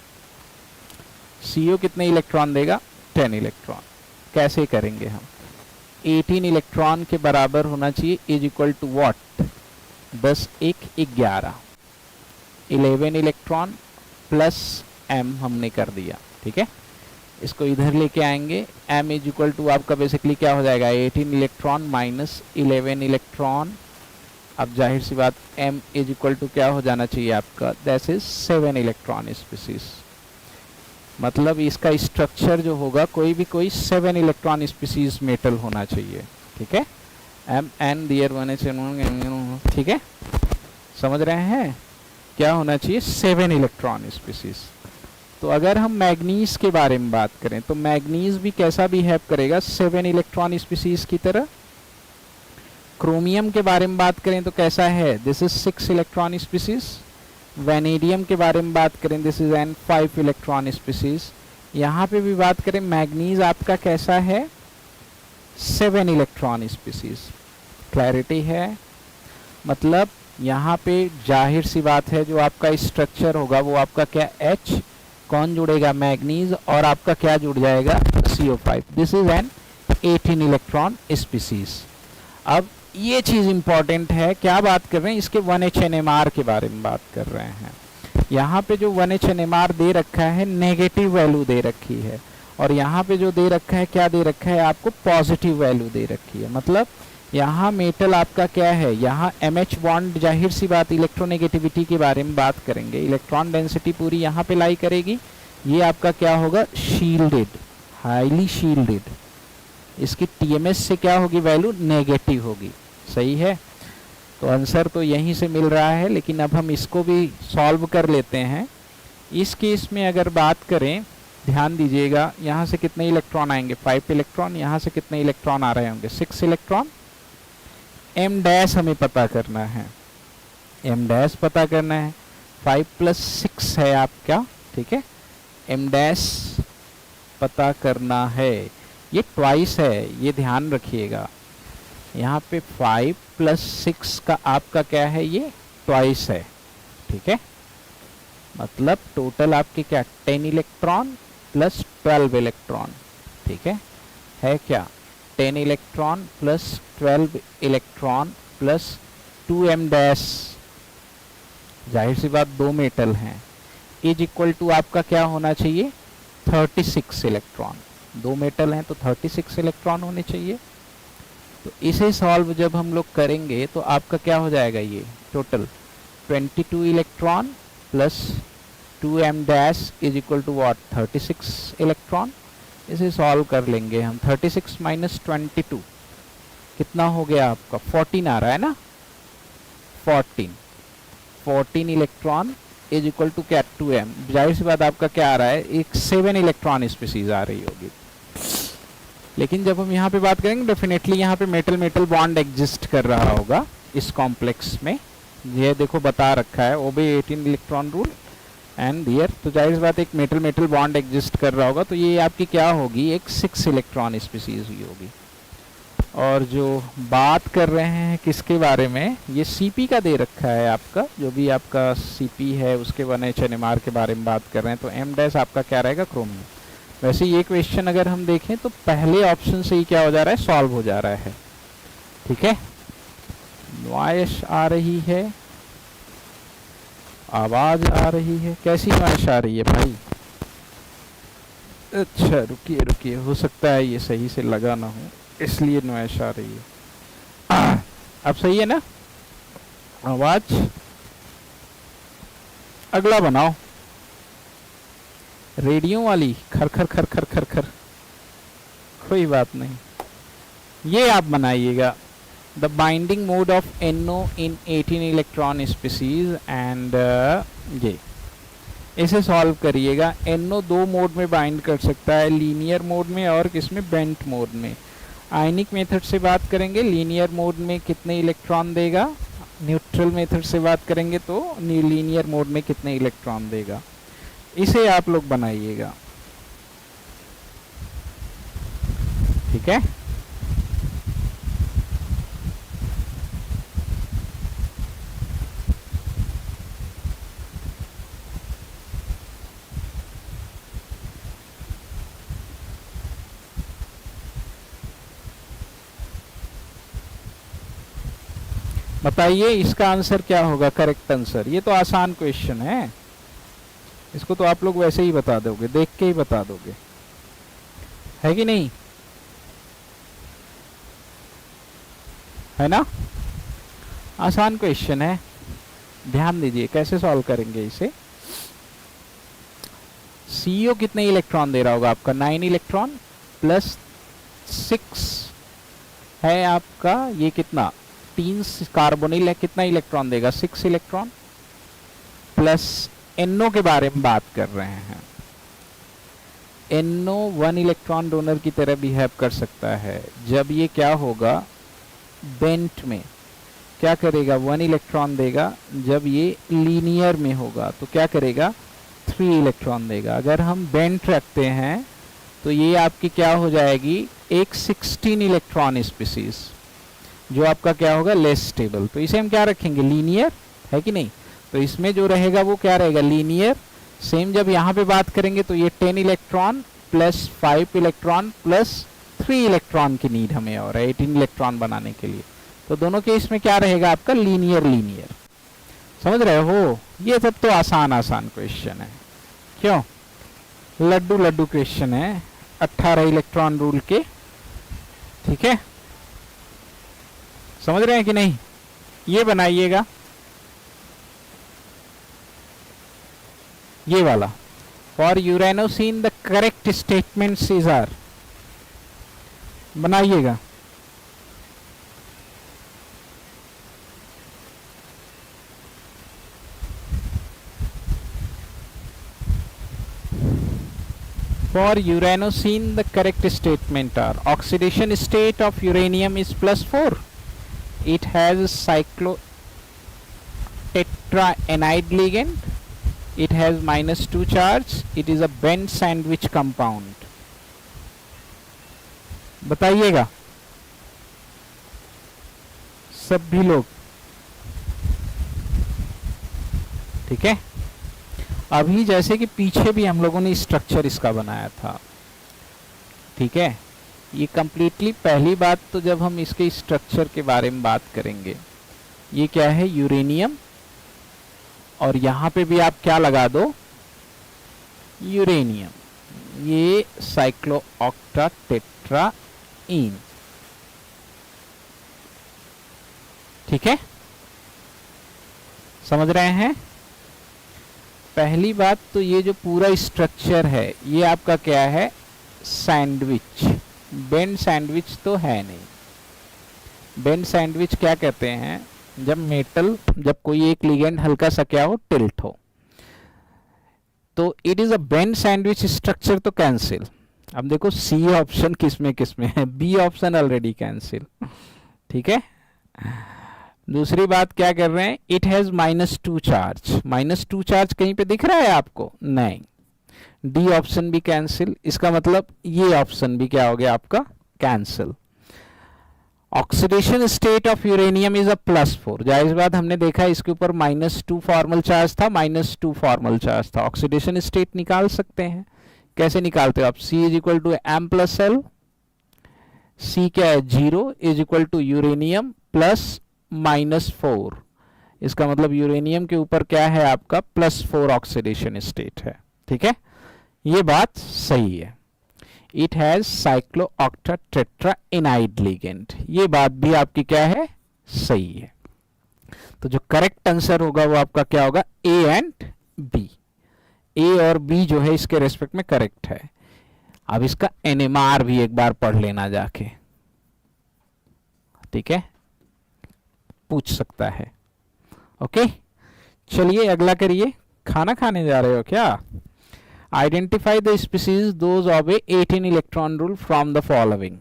CO कितने इलेक्ट्रॉन देगा, 10 इलेक्ट्रॉन। कैसे करेंगे हम? 18 इलेक्ट्रॉन के बराबर होना चाहिए, is equal to what, 10 1 11, 11 electron plus m हमने कर दिया, ठीक है। इसको इधर लेके आएंगे, m इज इक्वल टू आपका बेसिकली क्या हो जाएगा, 18 इलेक्ट्रॉन माइनस 11 इलेक्ट्रॉन। अब जाहिर सी बात m इज इक्वल टू क्या हो जाना चाहिए आपका, दैट इज 7 इलेक्ट्रॉन स्पीसीज। मतलब इसका स्ट्रक्चर जो होगा कोई 7 इलेक्ट्रॉन स्पीसीज मेटल होना चाहिए, ठीक है। एम एन दियर वन, ठीक है, समझ रहे हैं? क्या होना चाहिए, 7 इलेक्ट्रॉन स्पीसीज। तो अगर हम मैग्नीज के बारे में बात करें तो मैग्नीज भी कैसा बिहेव करेगा, 7 इलेक्ट्रॉन स्पीसीज की तरह। क्रोमियम के बारे में बात करें तो कैसा है, this is 6 electron species. Vanadium के बारे में बात करें, this is an 5 electron species. यहाँ पे भी बात करें, मैग्नीज आपका कैसा है, 7 इलेक्ट्रॉन स्पीसीज। क्लैरिटी है? मतलब यहाँ पे जाहिर सी बात है, जो आपका स्ट्रक्चर होगा वो आपका क्या, H, कौन जुड़ेगा, मैग्नीज, और आपका क्या जुड़ जाएगा, CO5। This is an 18 electron species. अब ये चीज़ इंपॉर्टेंट है, क्या बात कर रहे हैं, इसके 1H NMR के बारे में बात कर रहे हैं। यहाँ पे जो 1H NMR दे रखा है, नेगेटिव वैल्यू दे रखी है, और यहाँ पे जो दे रखा है, क्या दे रखा है आपको, पॉजिटिव वैल्यू दे रखी है। मतलब यहाँ मेटल आपका क्या है, यहाँ MH बॉन्ड, जाहिर सी बात इलेक्ट्रोनेगेटिविटी के बारे में बात करेंगे, इलेक्ट्रॉन डेंसिटी पूरी यहाँ पे लाई करेगी। ये आपका क्या होगा, शील्डेड, हाईली शील्डेड। इसकी TMS से क्या होगी, वैल्यू नेगेटिव होगी। सही है? तो आंसर तो यहीं से मिल रहा है, लेकिन अब हम इसको भी सॉल्व कर लेते हैं। इस केस में अगर बात करें, ध्यान दीजिएगा, यहाँ से कितने इलेक्ट्रॉन आएंगे, 5 इलेक्ट्रॉन। यहाँ से कितने इलेक्ट्रॉन आ रहे होंगे, 6 इलेक्ट्रॉन। m डैश हमें पता करना है, m डैश पता करना है, 5 + 6 है आपका, ठीक है। m डैश पता करना है, ये ट्वाइस है, ये ध्यान रखिएगा। यहाँ पे 5 + 6 का आपका क्या है, ये ट्वाइस है, ठीक है। मतलब टोटल आपके क्या, 10 इलेक्ट्रॉन प्लस 12 इलेक्ट्रॉन, ठीक है क्या, 10 electron plus 12 electron plus 2m dash, जाहिर सी बात 2 मेटल हैं, इज इक्वल टू आपका क्या होना चाहिए, 36 इलेक्ट्रॉन। 2 मेटल हैं तो 36 इलेक्ट्रॉन होने चाहिए। तो इसे सॉल्व जब हम लोग करेंगे तो आपका क्या हो जाएगा, ये total 22 electron plus 2m dash is equal to what, 36 electron. इसे सॉल्व कर लेंगे हम, 36 माइनस 22 कितना हो गया आपका, 14 आ रहा है ना, 14 इलेक्ट्रॉन इज इक्वल टू क्या, 2m। जाहिर सी बात आपका क्या आ रहा है, एक 7 इलेक्ट्रॉन स्पीसीज आ रही होगी। लेकिन जब हम यहाँ पे बात करेंगे, डेफिनेटली यहाँ पे मेटल मेटल बॉन्ड एग्जिस्ट कर रहा होगा इस कॉम्प्लेक्स में। ये देखो बता रखा है, ओबे 18 इलेक्ट्रॉन रूल एंड दियर, तो जाहिर सी बात एक मेटल मेटल बॉन्ड एग्जिस्ट कर रहा होगा। तो ये आपकी क्या होगी, एक 6 इलेक्ट्रॉन स्पीसीज ही होगी। और जो बात कर रहे हैं किसके बारे में, ये CP का दे रखा है आपका, जो भी आपका CP है उसके 1H NMR के बारे में बात कर रहे हैं। तो m डैश आपका क्या रहेगा, क्रोमियम। वैसे ये क्वेश्चन अगर हम देखें तो पहले ऑप्शन से ही क्या हो जा रहा है, सॉल्व हो जा रहा है। ठीक है, नॉइस आ रही है, आवाज आ रही है, कैसी नॉइस आ रही है भाई? अच्छा रुकिए रुकिए, हो सकता है ये सही से लगा ना हो इसलिए नॉइस आ रही है। अब सही है ना आवाज? अगला बनाओ, रेडियो वाली खर खर खर खर खर खर, कोई बात नहीं, ये आप बनाइएगा। The binding mode of NO in 18 electron species and ये इसे सॉल्व करिएगा। NO दो मोड में बाइंड कर सकता है, लीनियर मोड में और किसमें, बेंट मोड में। आयनिक मेथड से बात करेंगे, लीनियर मोड में कितने इलेक्ट्रॉन देगा, न्यूट्रल मेथड से बात करेंगे तो लीनियर मोड में कितने इलेक्ट्रॉन देगा। इसे आप लोग बनाइएगा, ठीक है। बताइए इसका आंसर क्या होगा, करेक्ट आंसर? ये तो आसान क्वेश्चन है, इसको तो आप लोग वैसे ही बता दोगे, देख के ही बता दोगे, है कि नहीं, है ना? आसान क्वेश्चन है, ध्यान दीजिए कैसे सॉल्व करेंगे इसे। CO कितने इलेक्ट्रॉन दे रहा होगा आपका, 9 इलेक्ट्रॉन प्लस 6 है आपका, ये कितना, 3 कार्बोनिल है, कितना इलेक्ट्रॉन देगा, 6 इलेक्ट्रॉन। प्लस NO के बारे में बात कर रहे हैं, NO 1 इलेक्ट्रॉन डोनर की तरह बिहेव कर सकता है। जब ये क्या होगा, बेंट में क्या करेगा, 1 इलेक्ट्रॉन देगा। जब ये लीनियर में होगा तो क्या करेगा, 3 इलेक्ट्रॉन देगा। अगर हम बेंट रखते हैं तो ये आपकी क्या हो जाएगी, एक 16 इलेक्ट्रॉन स्पीसीज, जो आपका क्या होगा, लेस स्टेबल। तो इसे हम क्या रखेंगे, लीनियर, है कि नहीं? तो इसमें जो रहेगा वो क्या रहेगा, लीनियर। सेम जब यहाँ पे बात करेंगे तो ये 10 electron plus 5 electron plus 3 electron की नीड हमें और 18 इलेक्ट्रॉन बनाने के लिए। तो दोनों केस में क्या रहेगा आपका, लीनियर लीनियर। समझ रहे हो? ये सब तो आसान आसान क्वेश्चन है, क्यों, लड्डू लड्डू क्वेश्चन है, 18 इलेक्ट्रॉन रूल के, ठीक है। समझ रहे हैं कि नहीं? ये बनाइएगा, ये वाला, for uranocene the correct statements is are, बनाइएगा। For uranosine the correct statement are, oxidation state of uranium is +4, it has cyclotetraenide ligand, it has -2 charge, it is a bent sandwich compound। बताइएगा सभी लोग, ठीक है। अभी जैसे कि पीछे भी हम लोगों ने स्ट्रक्चर इसका बनाया था, ठीक है। ये कंप्लीटली पहली बात तो जब हम इसके स्ट्रक्चर के बारे में बात करेंगे, ये क्या है, यूरेनियम, और यहाँ पे भी आप क्या लगा दो, यूरेनियम, ये साइक्लोऑक्टाटेट्राईन, ठीक है। समझ रहे हैं? पहली बात तो ये जो पूरा स्ट्रक्चर है ये आपका क्या है, सैंडविच। बेंड सैंडविच तो है नहीं। बेंड सैंडविच क्या कहते हैं, जब मेटल, जब कोई एक लिगेंड हल्का सा क्या हो, टिल्ट हो, तो it is a bend sandwich structure, तो कैंसिल। अब देखो सी ऑप्शन किसमें किसमें है, बी ऑप्शन ऑलरेडी कैंसिल, ठीक है। दूसरी बात क्या कर रहे हैं, इट हैज -2 चार्ज, -2 चार्ज कहीं पे दिख रहा है आपको, नहीं। डी ऑप्शन भी कैंसिल, इसका मतलब ये ऑप्शन भी क्या हो गया आपका, cancel. Oxidation state of uranium is a +4, जाहिर बात हमने देखा इसके ऊपर -2 फॉर्मल चार्ज था, -2 फॉर्मल चार्ज था। ऑक्सीडेशन स्टेट निकाल सकते हैं, कैसे निकालते हो आप, C = M + L, C क्या है 0 is equal to uranium plus -4। इसका मतलब यूरेनियम के ऊपर क्या है आपका +4 ऑक्सीडेशन स्टेट है। ठीक है, ये बात सही है। It has cyclooctatetraenide ligand, ये बात भी आपकी क्या है सही है। तो जो करेक्ट आंसर होगा वो आपका क्या होगा ए एंड बी। ए और बी जो है इसके रेस्पेक्ट में करेक्ट है। अब इसका एनएमआर भी एक बार पढ़ लेना जाके, ठीक है, पूछ सकता है। ओके, चलिए अगला करिए। खाना खाने जा रहे हो क्या? Identify the species those of A 18 electron rule from the following.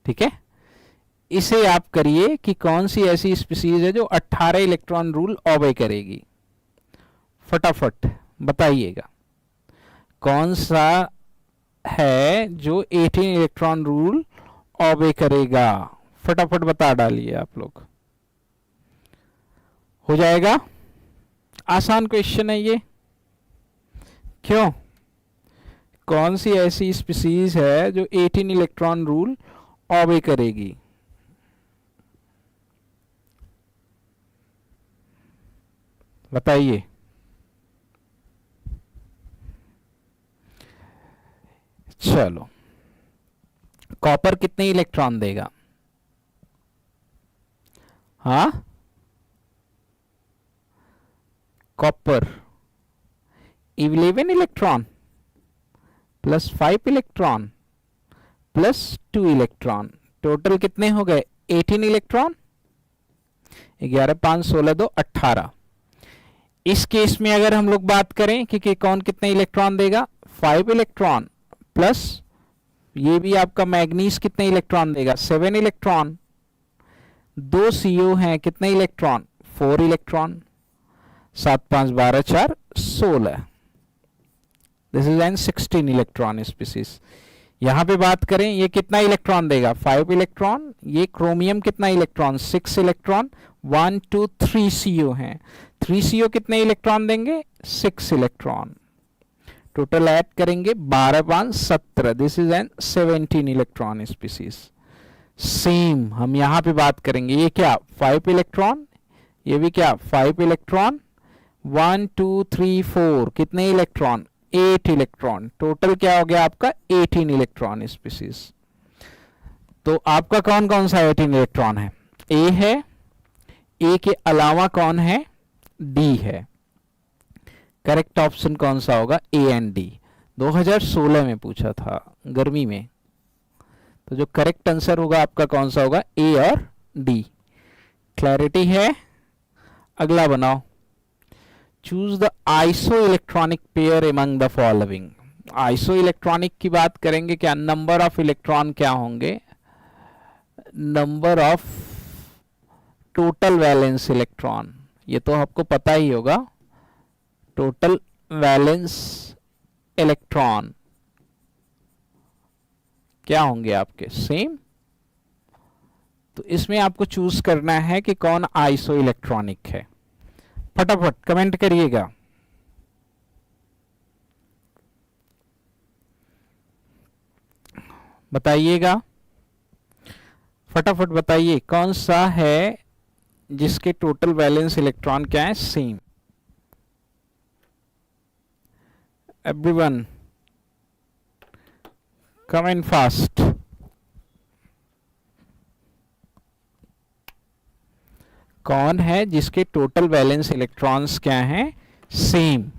ठीक है, इसे आप करिए कि कौन सी ऐसी स्पीसीज है जो 18 इलेक्ट्रॉन रूल ऑबे करेगी। फटाफट बताइएगा कौन सा है जो 18 इलेक्ट्रॉन रूल ऑबे करेगा। फटाफट बता डालिए आप लोग, हो जाएगा। आसान क्वेश्चन है ये। क्यों? कौन सी ऐसी स्पीसीज है जो 18 इलेक्ट्रॉन रूल ऑबे करेगी? बताइए। चलो, कॉपर कितने इलेक्ट्रॉन देगा? हाँ, copper 11 electron plus 5 electron plus 2 electron, total कितने हो गए 18 इलेक्ट्रॉन। 11 5 16 2 18। इस केस में अगर हम लोग बात करें कि कौन कितने इलेक्ट्रॉन देगा, 5 इलेक्ट्रॉन प्लस ये भी आपका मैग्नीज कितने इलेक्ट्रॉन देगा, 7 इलेक्ट्रॉन। 2 CO हैं, कितने electron, 4 electron. 7 5 12 4 16। This is an 16 electron species. यहां पे बात करें ये कितना इलेक्ट्रॉन देगा, 5 इलेक्ट्रॉन। ये क्रोमियम कितना इलेक्ट्रॉन, 6 इलेक्ट्रॉन। 1 2 3 CO हैं, 3 CO कितने इलेक्ट्रॉन देंगे, 6 इलेक्ट्रॉन। टोटल ऐड करेंगे 12 5 17। This is an 17 electron species. Same हम यहां पे बात करेंगे, ये क्या 5 इलेक्ट्रॉन, ये भी क्या 5 इलेक्ट्रॉन। 1 2 3 4 कितने इलेक्ट्रॉन, 8 इलेक्ट्रॉन। टोटल क्या हो गया आपका 18 इलेक्ट्रॉन स्पीसीज। तो आपका कौन कौन सा 18 इलेक्ट्रॉन है, ए है, ए के अलावा कौन है, डी है। करेक्ट ऑप्शन कौन सा होगा, ए एंड डी। 2016 में पूछा था गर्मी में, तो जो करेक्ट आंसर होगा आपका कौन सा होगा, ए और डी। क्लैरिटी है? अगला बनाओ। Choose the iso electronic pair among the following. Iso electronic की बात करेंगे, क्या नंबर ऑफ इलेक्ट्रॉन क्या होंगे, number of total valence electron. ये तो आपको पता ही होगा, टोटल वैलेंस इलेक्ट्रॉन क्या होंगे आपके, सेम। तो इसमें आपको चूज करना है कि कौन आइसो इलेक्ट्रॉनिक है। फटाफट कमेंट करिएगा। बताइएगा, फटाफट बताइए कौन सा है जिसके टोटल वैलेंस इलेक्ट्रॉन क्या है, सेम। Everyone comment fast. कौन है जिसके टोटल वैलेंस इलेक्ट्रॉन्स क्या हैं, सेम।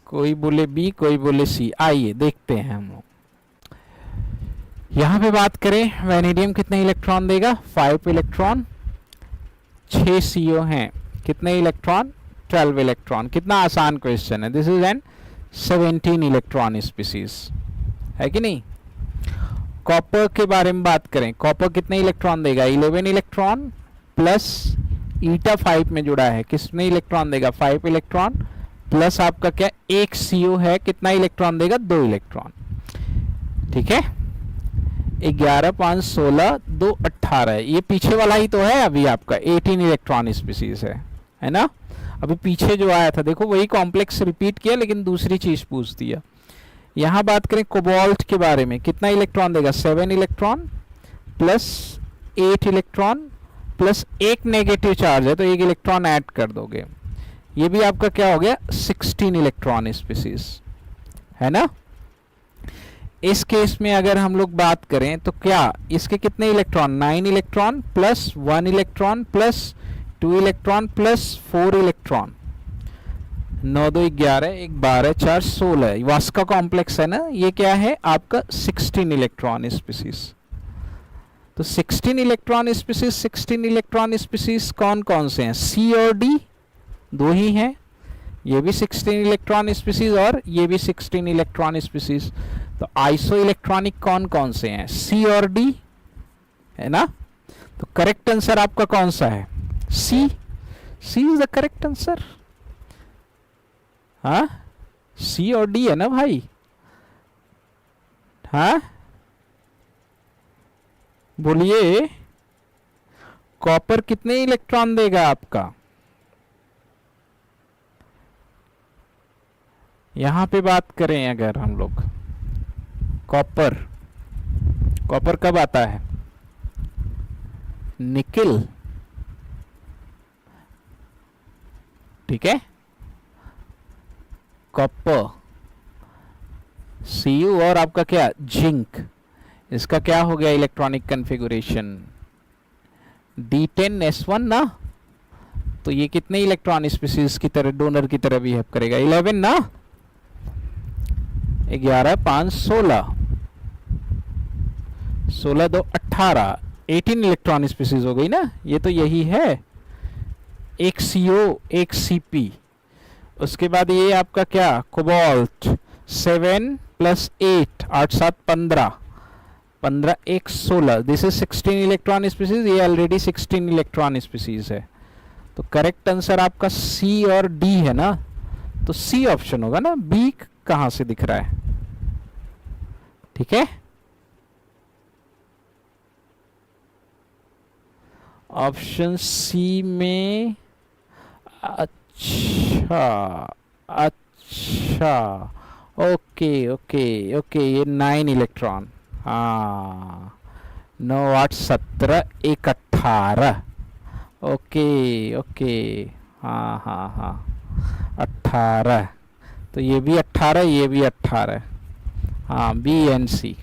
कोई बोले बी, कोई बोले सी। आइए देखते हैं हम लोग। यहां पे बात करें, वैनेडियम कितने इलेक्ट्रॉन देगा, 5 इलेक्ट्रॉन। 6 CO हैं, कितने इलेक्ट्रॉन, 12 इलेक्ट्रॉन। कितना आसान क्वेश्चन है। This is an 17 electron species, है कि नहीं। कॉपर के बारे में बात करें, कॉपर कितने इलेक्ट्रॉन देगा, 11 इलेक्ट्रॉन प्लस ईटा 5 में जुड़ा है, कितने इलेक्ट्रॉन देगा, 5 इलेक्ट्रॉन प्लस आपका क्या 1 CO है, कितना इलेक्ट्रॉन देगा, 2 इलेक्ट्रॉन। ठीक है, 11 5 16 2 18, ये पीछे वाला ही तो है अभी आपका 18 इलेक्ट्रॉन स्पीसीज है ना। अभी पीछे जो आया था देखो वही कॉम्प्लेक्स रिपीट किया लेकिन दूसरी चीज पूछ दिया। यहाँ बात करें कोबाल्ट के बारे में, कितना इलेक्ट्रॉन देगा, 7 इलेक्ट्रॉन प्लस 8 इलेक्ट्रॉन प्लस एक नेगेटिव चार्ज है तो एक इलेक्ट्रॉन ऐड कर दोगे, ये भी आपका क्या हो गया 16 इलेक्ट्रॉन स्पीसीज है ना। इस केस में अगर हम लोग बात करें तो क्या इसके कितने electron, 9 electron plus 1 electron plus 2 electron plus 4 electron, 9 2 11 1 12 4 16, Vaska complex है ना, ये क्या है आपका 16 इलेक्ट्रॉन स्पीसीज। तो 16 इलेक्ट्रॉन स्पीसीज, 16 इलेक्ट्रॉन स्पीसीज कौन कौन से हैं, सी और डी दो ही हैं, ये भी 16 इलेक्ट्रॉन स्पीसीज और ये भी 16 इलेक्ट्रॉन स्पीसीज। तो आइसो इलेक्ट्रॉनिक कौन कौन से हैं, सी और डी है ना। तो करेक्ट आंसर आपका कौन सा है, सी, सी इज द करेक्ट आंसर। हाँ सी और डी है ना भाई, हाँ बोलिए कॉपर कितने इलेक्ट्रॉन देगा आपका, यहां पे बात करें अगर हम लोग कॉपर, कॉपर कब आता है, निकिल, ठीक है, कॉपर Cu और आपका क्या जिंक, इसका क्या हो गया इलेक्ट्रॉनिक कन्फिगुरेशन D10S1 ना। तो ये कितने इलेक्ट्रॉन स्पीसीज की तरह डोनर की तरह बिहेव करेगा, 11 ना, 11 5 16 16 2 18, 18 इलेक्ट्रॉन स्पीसीज हो गई ना, ये तो यही है, एक CO एक Cp, उसके बाद ये आपका क्या cobalt 7 plus 8 8 7 15 15 1 16, this is 16 electron species, ये ऑलरेडी 16 इलेक्ट्रॉन स्पीसीज है। तो करेक्ट आंसर आपका सी और डी है ना, तो सी ऑप्शन होगा ना, बी कहां से दिख रहा है, ठीक है। ऑप्शन सी में, अच्छा अच्छा, ओके ओके ओके, ये 9 इलेक्ट्रॉन, हाँ 9 8 17 1 18, ओके ओके, हाँ हाँ हाँ 18, तो ये भी 18 ये भी 18, हाँ बी एन सी।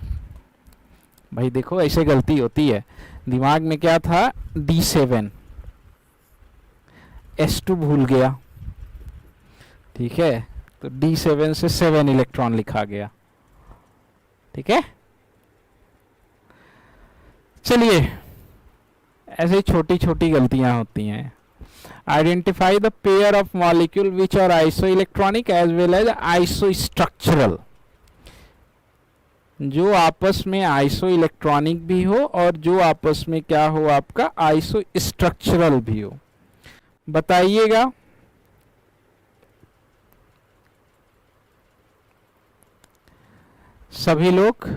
भाई देखो ऐसे गलती होती है, दिमाग में क्या था D7, S2 भूल गया, ठीक है, तो D7 से 7 इलेक्ट्रॉन लिखा गया, ठीक है। चलिए ऐसे छोटी छोटी गलतियां होती हैं। Identify the pair of molecule which are isoelectronic as well as isostructural, जो आपस में आइसो इलेक्ट्रॉनिक भी हो और जो आपस में क्या हो आपका आइसो स्ट्रक्चरल भी हो, बताइएगा। सभी लोग,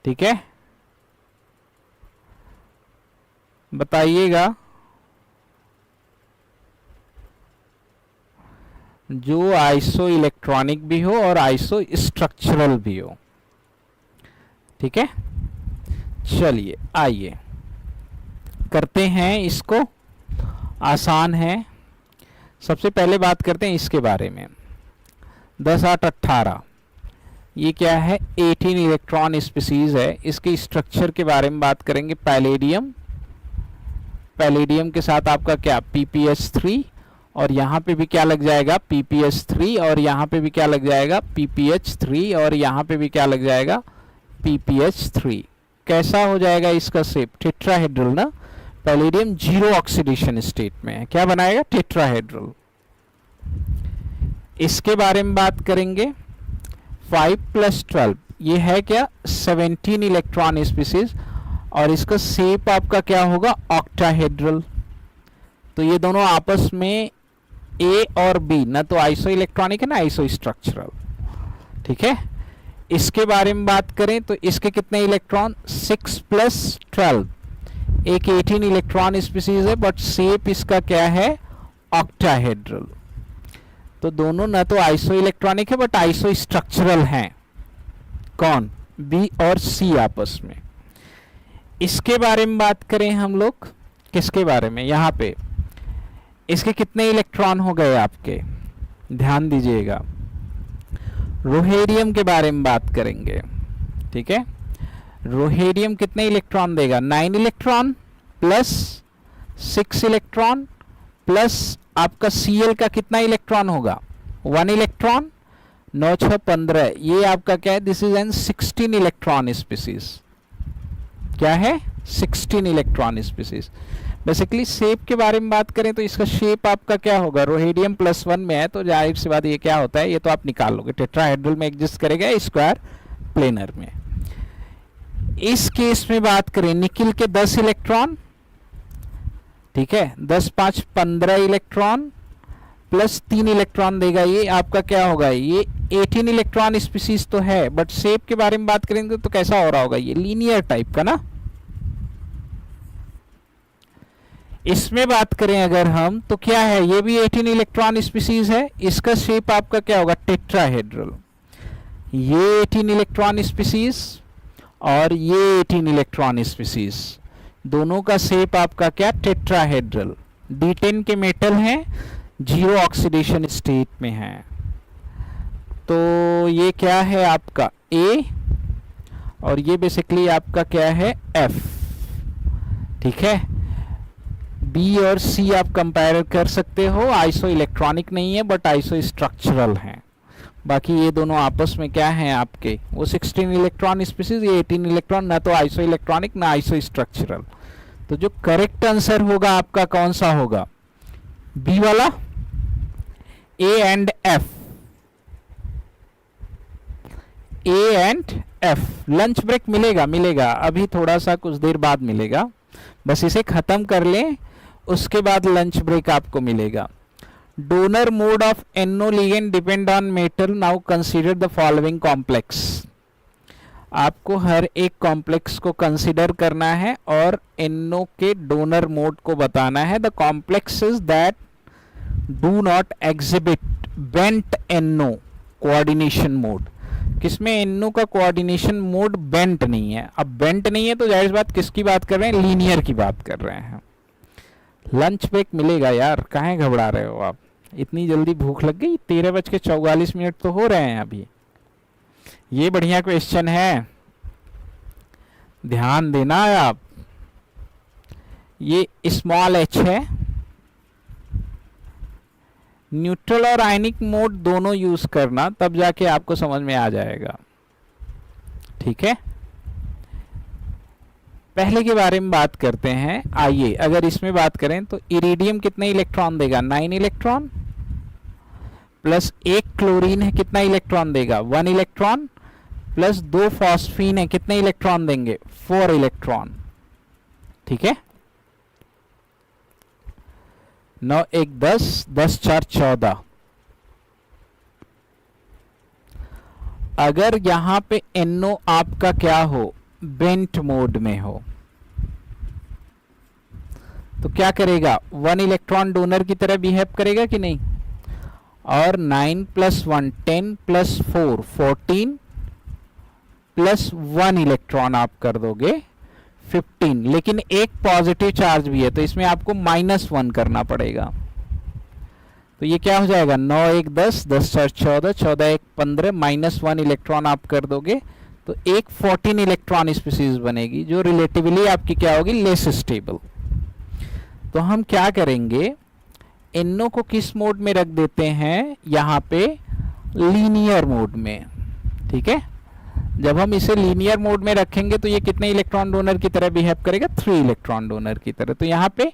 ठीक है, बताइएगा जो आइसो इलेक्ट्रॉनिक भी हो और आइसो स्ट्रक्चरल भी हो, ठीक है। चलिए आइए करते हैं इसको, आसान है। सबसे पहले बात करते हैं इसके बारे में, 10 8 18, ये क्या है 18 इलेक्ट्रॉन स्पीसीज है। इसके स्ट्रक्चर के बारे में बात करेंगे, पैलेडियम, पैलेडियम के साथ आपका क्या PPH3, और यहाँ पे भी क्या लग जाएगा PPH3, और यहाँ पे भी क्या लग जाएगा PPH3, और यहाँ पे भी क्या लग जाएगा PPH3। कैसा हो जाएगा इसका शेप, टेट्राहेड्रल ना, पैलेडियम जीरो ऑक्सीडेशन स्टेट में है, क्या बनाएगा टेट्राहेड्रल। इसके बारे में बात करेंगे, 5 + 12, ये है क्या 17 इलेक्ट्रॉन स्पीसीज, और इसका शेप आपका क्या होगा ऑक्टाहेड्रल। तो ये दोनों आपस में A और B, ना तो आइसो इलेक्ट्रॉनिक है ना आइसो स्ट्रक्चरल, ठीक है। इसके बारे में बात करें तो इसके कितने इलेक्ट्रॉन, 6 + 12, एक 18 इलेक्ट्रॉन स्पीसीज है, बट शेप इसका क्या है, ऑक्टाहेड्रल। तो दोनों ना तो आइसो इलेक्ट्रॉनिक है बट आइसो स्ट्रक्चरल हैं। कौन, बी और सी आपस में। इसके बारे में बात करें हम लोग, किसके बारे में, यहाँ पे इसके कितने इलेक्ट्रॉन हो गए आपके, ध्यान दीजिएगा। रोहेडियम के बारे में बात करेंगे, ठीक है। रोहेडियम कितने इलेक्ट्रॉन देगा, 9 इलेक्ट्रॉन प्लस 6 इलेक्ट्रॉन प्लस आपका Cl का कितना इलेक्ट्रॉन होगा, 1 इलेक्ट्रॉन, 9 6 15, ये आपका क्या है, this is an 16 electron species. क्या है, 16 इलेक्ट्रॉन स्पीसीज। बेसिकली शेप के बारे में बात करें तो इसका शेप आपका क्या होगा, रोहेडियम +1 में है तो जाहिर सी बात ये क्या होता है, ये तो आप निकाल लोगे, टेट्राहेड्रल में एग्जिस्ट करेगा, स्क्वायर प्लेनर में। इस केस में बात करें निकिल के 10 इलेक्ट्रॉन, ठीक है, 10 5 15 इलेक्ट्रॉन प्लस 3 इलेक्ट्रॉन देगा, ये आपका क्या होगा, ये 18 इलेक्ट्रॉन स्पीसीज तो है, बट शेप के बारे में बात करेंगे तो कैसा हो रहा होगा, ये लीनियर टाइप का ना। इसमें बात करें अगर हम तो क्या है, ये भी 18 इलेक्ट्रॉन स्पीसीज है, इसका शेप आपका क्या होगा, टेट्राहेड्रल। ये 18 इलेक्ट्रॉन स्पीसीज और ये 18 इलेक्ट्रॉन स्पीसीज, दोनों का शेप आपका क्या, टेट्राहेड्रल। D10 के मेटल हैं, 0 ऑक्सीडेशन स्टेट में है, तो ये क्या है आपका A और ये बेसिकली आपका क्या है F, ठीक है। बी और सी आप कंपेयर कर सकते हो, आइसो इलेक्ट्रॉनिक नहीं है बट आइसो स्ट्रक्चरल हैं। बाकी ये दोनों आपस में क्या हैं आपके, वो 16 इलेक्ट्रॉन स्पीसीज, ये 18 इलेक्ट्रॉन, ना तो आइसो इलेक्ट्रॉनिक ना आइसो स्ट्रक्चरल। तो जो करेक्ट आंसर होगा आपका कौन सा होगा, बी वाला, A and F, A and F. Lunch break मिलेगा, मिलेगा अभी थोड़ा सा, कुछ देर बाद मिलेगा, बस इसे खत्म कर लें, उसके बाद लंच ब्रेक आपको मिलेगा। Donor mode of NO ligand depend on metal, now consider the following complex. आपको हर एक कॉम्प्लेक्स को कंसीडर करना है और NO के डोनर मोड को बताना है। The complexes that do not exhibit bent NO coordination mode. किसमें NO का कोऑर्डिनेशन मोड बेंट नहीं है। अब बेंट नहीं है तो जाहिर बात किसकी बात कर रहे हैं, लीनियर की बात कर रहे हैं। लंच ब्रेक मिलेगा यार, काहे घबरा रहे हो आप, इतनी जल्दी भूख लग गई, 13:44 तो हो रहे हैं अभी। ये बढ़िया क्वेश्चन है, ध्यान देना है आप। ये स्मॉल h है, न्यूट्रल और आयनिक मोड दोनों यूज करना, तब जाके आपको समझ में आ जाएगा, ठीक है। पहले के बारे में बात करते हैं। आइए अगर इसमें बात करें तो इरिडियम कितने इलेक्ट्रॉन देगा, 9 इलेक्ट्रॉन प्लस 1 क्लोरीन है, कितना इलेक्ट्रॉन देगा, 1 इलेक्ट्रॉन प्लस 2 फॉस्फीन है, कितने इलेक्ट्रॉन देंगे, 4 इलेक्ट्रॉन, ठीक है। 9 1 10, 10 4 14। अगर यहां पे NO आपका क्या हो, बेंट मोड में हो, तो क्या करेगा, 1 इलेक्ट्रॉन डोनर की तरह बिहेव करेगा कि नहीं। और 9 + 1 10 + 4 14 प्लस 1 इलेक्ट्रॉन आप कर दोगे 15, लेकिन एक पॉजिटिव चार्ज भी है तो इसमें आपको -1 करना पड़ेगा। तो ये क्या हो जाएगा, 9 1 10, 10 4 14, 14 1 15, -1 इलेक्ट्रॉन आप कर दोगे तो एक 14 इलेक्ट्रॉन स्पीसीज बनेगी, जो रिलेटिवली आपकी क्या होगी, लेस स्टेबल। तो हम क्या करेंगे, NO को किस मोड में रख देते हैं, यहाँ पे लीनियर मोड में, ठीक है। जब हम इसे लीनियर मोड में रखेंगे तो ये कितने इलेक्ट्रॉन डोनर की तरह बिहेव करेगा, 3 इलेक्ट्रॉन डोनर की तरह। तो यहाँ पे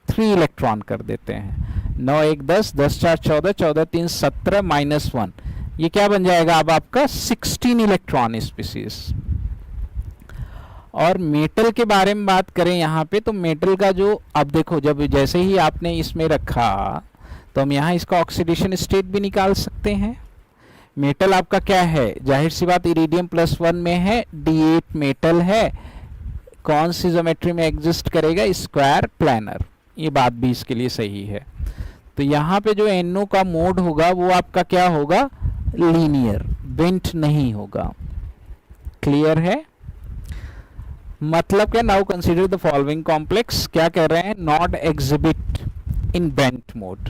3 इलेक्ट्रॉन कर देते हैं, 9 1 10, 10 4 14, 14 3 17, -1, ये क्या बन जाएगा अब आपका 16 इलेक्ट्रॉन स्पीसीज। और मेटल के बारे में बात करें यहाँ पे, तो मेटल का जो, अब देखो जब जैसे ही आपने इसमें रखा तो हम यहाँ इसका ऑक्सीडेशन स्टेट भी निकाल सकते हैं। मेटल आपका क्या है, जाहिर सी बात इरिडियम +1 में है, D8 मेटल है, कौन सी ज्योमेट्री में एग्जिस्ट करेगा, स्क्वायर प्लानर। ये बात भी इसके लिए सही है। तो यहाँ पे जो NO का मोड होगा वो आपका क्या होगा, लीनियर, बेंट नहीं होगा। क्लियर है, मतलब क्या, now consider the following complex, क्या कह रहे हैं, not exhibit in bent mode.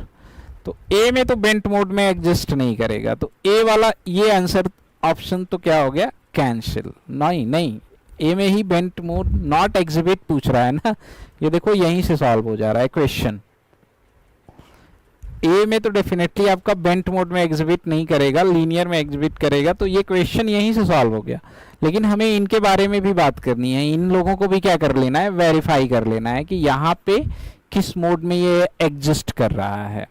तो ए में तो बेंट मोड में एग्जिस्ट नहीं करेगा, तो ए वाला ये आंसर ऑप्शन तो क्या हो गया, कैंसिल। नहीं नहीं, ए में ही बेंट मोड नॉट एग्जिबिट पूछ रहा है ना, ये देखो यहीं से सॉल्व हो जा रहा है क्वेश्चन। ए में तो डेफिनेटली आपका बेंट मोड में एग्जिबिट नहीं करेगा, लीनियर में एग्जिबिट करेगा, तो ये क्वेश्चन यहीं से सॉल्व हो गया। लेकिन हमें इनके बारे में भी बात करनी है, इन लोगों को भी क्या कर लेना है, वेरीफाई कर लेना है कि यहाँ पे किस मोड में ये एग्जिस्ट कर रहा है।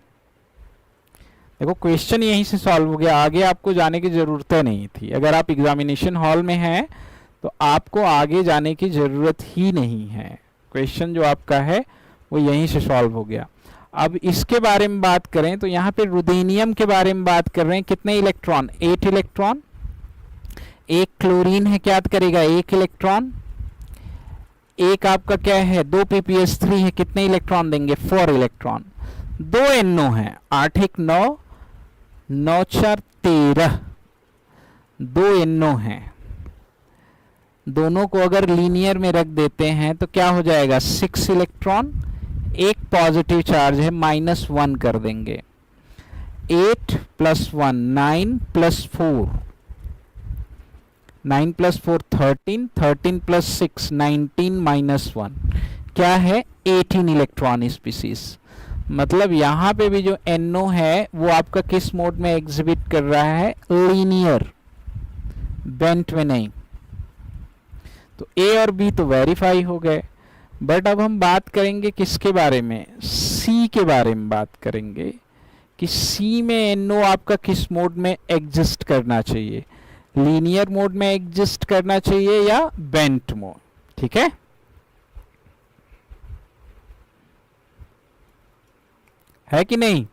देखो क्वेश्चन यहीं से सॉल्व हो गया, आगे आपको जाने की जरूरत नहीं थी। अगर आप एग्जामिनेशन हॉल में हैं तो आपको आगे जाने की जरूरत ही नहीं है, क्वेश्चन जो आपका है वो यहीं से सॉल्व हो गया। अब इसके बारे में बात करें तो यहाँ पे रुदेनियम के बारे में बात कर रहे हैं, कितने इलेक्ट्रॉन, 8 इलेक्ट्रॉन। एक क्लोरीन है, क्या करेगा, 1 इलेक्ट्रॉन। एक आपका क्या है, 2 ppS3 है, कितने इलेक्ट्रॉन देंगे, 4 इलेक्ट्रॉन। 2 NO है, 8 1 9, 9 4 13, 2 NO है। दोनों को अगर लीनियर में रख देते हैं तो क्या हो जाएगा, 6 इलेक्ट्रॉन। एक पॉजिटिव चार्ज है, -1 कर देंगे। 8 + 1 9 + 4, 9 + 4 13, 13 + 6 19 -1 क्या है, 18 इलेक्ट्रॉन स्पीसीज। मतलब यहाँ पे भी जो NO है वो आपका किस मोड में एग्जिबिट कर रहा है, लीनियर, बेंट में नहीं। तो A और B तो वेरीफाई हो गए। बट अब हम बात करेंगे किसके बारे में, C के बारे में बात करेंगे कि C में NO आपका किस मोड में एग्जिस्ट करना चाहिए, लीनियर मोड में एग्जिस्ट करना चाहिए या बेंट मोड। ठीक है कि नहीं,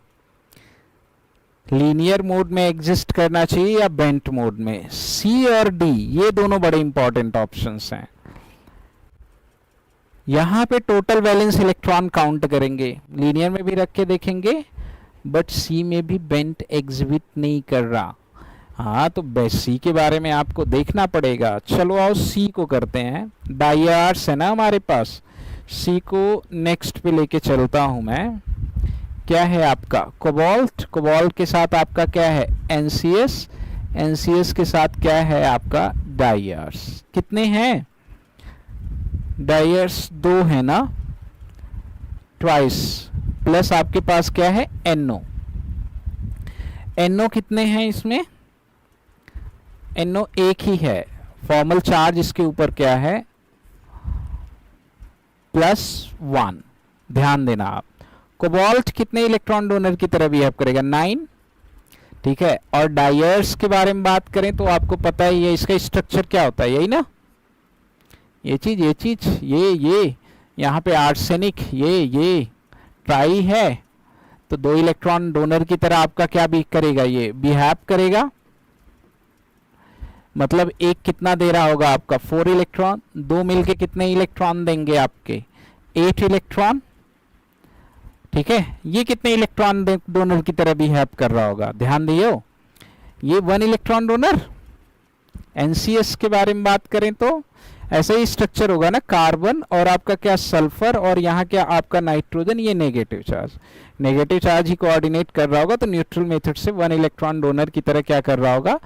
लीनियर मोड में एग्जिस्ट करना चाहिए या बेंट मोड में। C और D ये दोनों बड़े इंपॉर्टेंट ऑप्शंस हैं। यहां पे टोटल वैलेंस इलेक्ट्रॉन काउंट करेंगे, लीनियर में भी रख के देखेंगे, बट C में भी बेंट एग्जिबिट नहीं कर रहा। हाँ, तो C के बारे में आपको देखना पड़ेगा। चलो आओ C को करते हैं, डाइआर्स है ना हमारे पास, C को नेक्स्ट पे लेके चलता हूं मैं। क्या है आपका कोबाल्ट, कोबाल्ट के साथ आपका क्या है, NCS, NCS के साथ क्या है आपका डाइआर्स। कितने हैं डाइआर्स, 2 है ना, ट्वाइस, प्लस आपके पास क्या है NO। NO कितने हैं इसमें, NO एक ही है, फॉर्मल चार्ज इसके ऊपर क्या है, +1। ध्यान देना आप, कोबाल्ट कितने इलेक्ट्रॉन डोनर की तरह बिहेव करेगा, 9। ठीक है, और डाइआर्स के बारे में बात करें तो आपको पता ही है इसका स्ट्रक्चर क्या होता है, यही ना, ये चीज ये यहाँ पे आर्सेनिक, ये ट्राई है, तो 2 इलेक्ट्रॉन डोनर की तरह आपका क्या भी करेगा, ये बिहेव करेगा। मतलब एक कितना दे रहा होगा आपका, 4 इलेक्ट्रॉन, 2 मिलके कितने इलेक्ट्रॉन देंगे आपके, 8 इलेक्ट्रॉन। ठीक है, ये कितने इलेक्ट्रॉन डोनर की तरह बिहेव कर रहा होगा, ध्यान दियो, ये 1 इलेक्ट्रॉन डोनर। NCS के बारे में बात करें तो ऐसा ही स्ट्रक्चर होगा ना, कार्बन और आपका क्या सल्फर, और यहाँ क्या आपका नाइट्रोजन, ये नेगेटिव चार्ज ही कोऑर्डिनेट कर रहा होगा, तो न्यूट्रल मेथड से 1 इलेक्ट्रॉन डोनर की तरह क्या कर रहा होगा,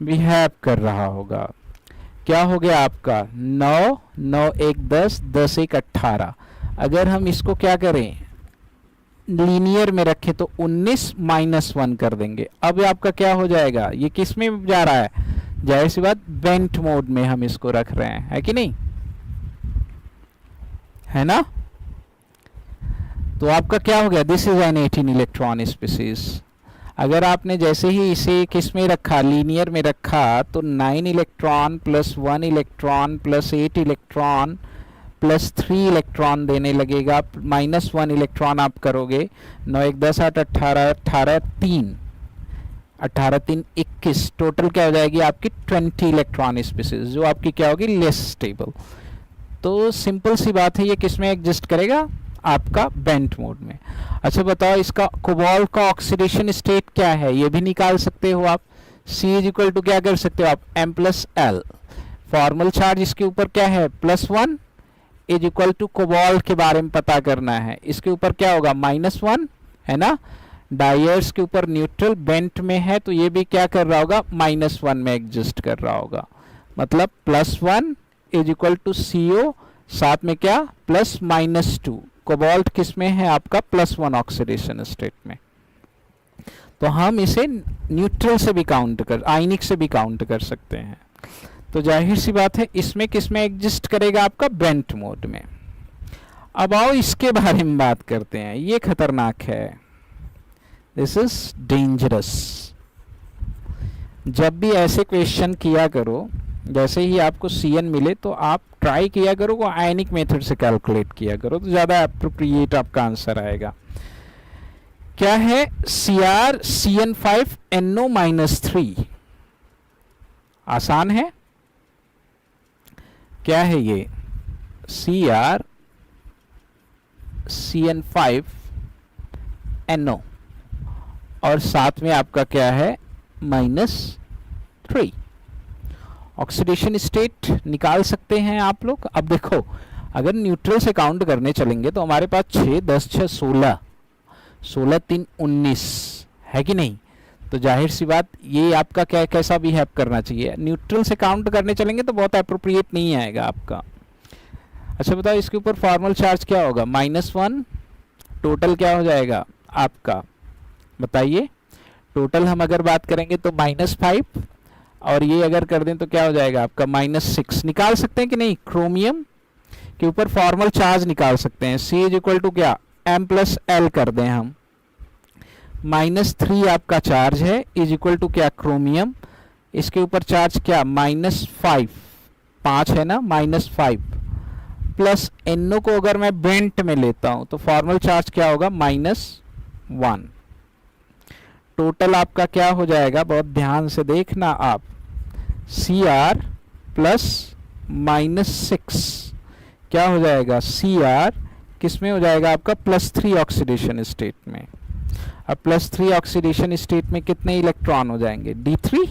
बिहेव कर रहा होगा। क्या हो गया आपका 9 9 1 10 10 1 18। अगर हम इसको क्या करें, लीनियर में रखें तो 19 -1 कर देंगे। अब आपका क्या हो जाएगा, ये किस में जा रहा है, जाहिर सी बात बेंट मोड में हम इसको रख रहे हैं, है कि नहीं, है ना। तो आपका क्या हो गया, this is an 18 electron species. अगर आपने जैसे ही इसे किस में रखा, लीनियर में रखा, तो 9 इलेक्ट्रॉन +1 इलेक्ट्रॉन +8 इलेक्ट्रॉन +3 इलेक्ट्रॉन देने लगेगा, -1 इलेक्ट्रॉन आप करोगे, 9 1 10 8 18 18 3, 18 3 21, टोटल क्या हो जाएगी आपकी 20 इलेक्ट्रॉन स्पीसीज, जो आपकी क्या होगी लेस स्टेबल। तो सिंपल सी बात है, ये किस में एग्जिस्ट करेगा, आपका बेंट मोड में। अच्छा बताओ, इसका कोबाल्ट का ऑक्सीडेशन स्टेट क्या है, ये भी निकाल सकते हो आप। C इज इक्वल टू क्या कर सकते हो आप, M plus L। Formal charge इसके ऊपर क्या है, +1 इज इक्वल टू कोबाल्ट के बारे में पता करना है, इसके ऊपर क्या होगा -1 है ना। डायर्स के ऊपर न्यूट्रल, बेंट में है तो ये भी क्या कर रहा होगा, -1 में एग्जिस्ट कर रहा होगा। मतलब +1 इज इक्वल टू CO, साथ में क्या +-2। कोबाल्ट किस में है आपका, +1 ऑक्सीडेशन स्टेट में। तो हम इसे न्यूट्रल से भी काउंट कर, आयनिक से भी काउंट कर सकते हैं। तो जाहिर सी बात है इसमें किसमें एग्जिस्ट करेगा, आपका बेंट मोड में। अब आओ इसके बारे में बात करते हैं, ये खतरनाक है, दिस इज डेंजरस। जब भी ऐसे क्वेश्चन किया करो, जैसे ही आपको CN मिले तो आप ट्राई किया करो वो आयनिक मेथड से कैलकुलेट किया करो, तो ज़्यादा अप्रोप्रिएट आपका आंसर आएगा। क्या है, CrCN5NO-3, आसान है। क्या है ये, CrCN5NO और साथ में आपका क्या है -3। ऑक्सीडेशन स्टेट निकाल सकते हैं आप लोग। अब देखो, अगर न्यूट्रल से काउंट करने चलेंगे तो हमारे पास 6 10 6 16, 16 3 19 है कि नहीं। तो जाहिर सी बात ये आपका क्या कैसा बिहेव करना चाहिए, न्यूट्रल से काउंट करने चलेंगे तो बहुत अप्रोप्रिएट नहीं आएगा आपका। अच्छा बताओ, इसके ऊपर फॉर्मल चार्ज क्या होगा, -1। टोटल क्या हो जाएगा आपका, बताइए। टोटल हम अगर बात करेंगे तो -5, और ये अगर कर दें तो क्या हो जाएगा आपका -6। निकाल सकते हैं कि नहीं, क्रोमियम के ऊपर फॉर्मल चार्ज निकाल सकते हैं। C इज इक्वल टू क्या, M प्लस L कर दें हम, -3 आपका चार्ज है, इज इक्वल टू क्या, क्रोमियम। इसके ऊपर चार्ज क्या, -5, 5 है ना, -5 प्लस NO को अगर मैं बेंट में लेता हूं तो फॉर्मल चार्ज क्या होगा, -1। टोटल आपका क्या हो जाएगा, बहुत ध्यान से देखना आप, Cr प्लस -6 क्या हो जाएगा, Cr किस में हो जाएगा आपका, +3 ऑक्सीडेशन स्टेट में। अब +3 ऑक्सीडेशन स्टेट में कितने इलेक्ट्रॉन हो जाएंगे, D3,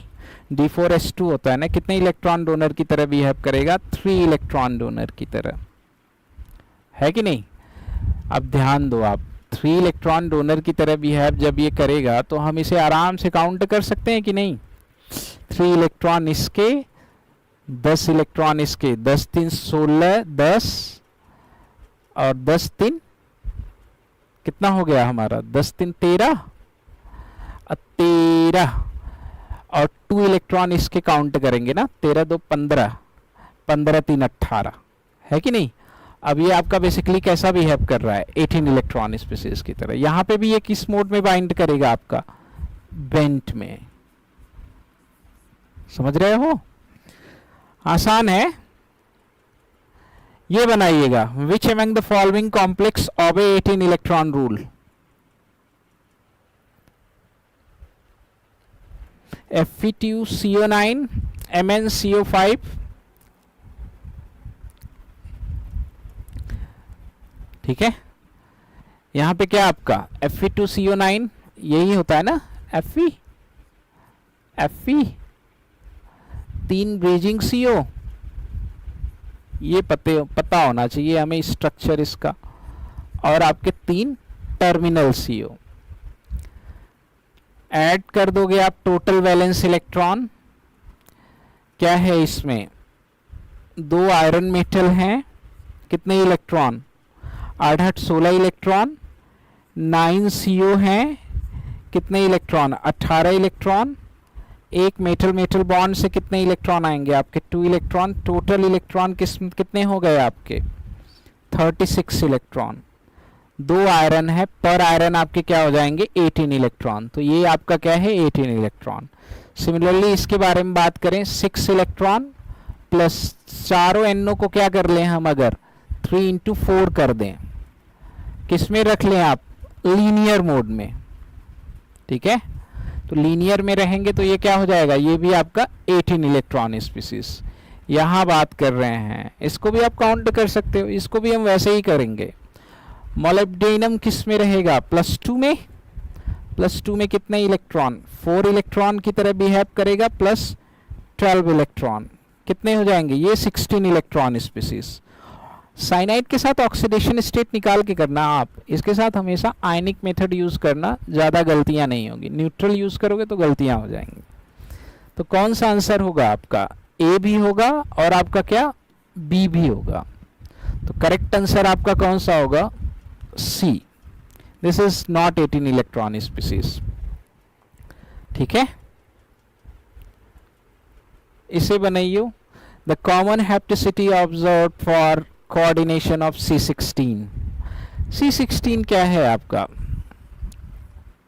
D4S2 होता है ना, कितने इलेक्ट्रॉन डोनर की तरह बिहेव करेगा, 3 इलेक्ट्रॉन डोनर की तरह, है कि नहीं। अब ध्यान दो आप, 3 इलेक्ट्रॉन डोनर की तरह बिहेव जब ये करेगा तो हम इसे आराम से काउंट कर सकते हैं कि नहीं। 3 इलेक्ट्रॉन इसके, 10 इलेक्ट्रॉन इसके, 10 3 16, 10 और 10 3 कितना हो गया हमारा, 10 3 13 और 2 इलेक्ट्रॉन इसके काउंट करेंगे ना, 13 2 15, 15 3 18, है कि नहीं। अब ये आपका बेसिकली कैसा बिहेव कर रहा है, 18 इलेक्ट्रॉन स्पीसीज की तरह। यहां पे भी ये किस मोड में बाइंड करेगा आपका, बेंट में। समझ रहे हो, आसान है। ये बनाइएगा, which among the following complex obey 18 electron rule. Fe2CO9 MnCO5 ठीक है। यहां पे क्या आपका Fe2CO9 यही होता है ना, Fe 3 ब्रीजिंग CO, ये पता होना चाहिए हमें स्ट्रक्चर इसका, और आपके 3 टर्मिनल CO। ऐड कर दोगे आप टोटल वैलेंस इलेक्ट्रॉन, क्या है इसमें, 2 आयरन मेटल हैं, कितने इलेक्ट्रॉन, 8 8 16 इलेक्ट्रॉन, 9 CO हैं, कितने इलेक्ट्रॉन, 18 इलेक्ट्रॉन। एक मेटल मेटल बॉन्ड से कितने इलेक्ट्रॉन आएंगे आपके, 2 इलेक्ट्रॉन। टोटल इलेक्ट्रॉन कितने हो गए आपके, 36 इलेक्ट्रॉन। 2 आयरन है, पर आयरन आपके क्या हो जाएंगे, 18 इलेक्ट्रॉन। तो ये आपका क्या है, 18 इलेक्ट्रॉन। सिमिलरली इसके बारे में बात करें, 6 इलेक्ट्रॉन प्लस चारों NO को क्या कर लें हम, अगर 3 इंटू 4 कर दें, किस में रख लें आप, लीनियर मोड में, ठीक है। तो लीनियर में रहेंगे तो ये क्या हो जाएगा, ये भी आपका 18 इलेक्ट्रॉन स्पीसीज। यहाँ बात कर रहे हैं, इसको भी आप काउंट कर सकते हो, इसको भी हम वैसे ही करेंगे। मोलिब्डेनम किस में रहेगा, +2 में। +2 में कितने इलेक्ट्रॉन, 4 इलेक्ट्रॉन की तरह बिहेव करेगा, प्लस 12 इलेक्ट्रॉन, कितने हो जाएंगे ये 16 इलेक्ट्रॉन स्पीसीज। साइनाइड के साथ ऑक्सीडेशन स्टेट निकाल के करना आप, इसके साथ हमेशा आयनिक मेथड यूज करना, ज़्यादा गलतियां नहीं होगी। न्यूट्रल यूज करोगे तो गलतियां हो जाएंगी। तो कौन सा आंसर होगा आपका, ए भी होगा और आपका क्या बी भी होगा। तो करेक्ट आंसर आपका कौन सा होगा, C, this is not 18 electron species. ठीक है, इसे बनाइयो। The common hapticity observe for coordination of C16। C16 क्या है आपका,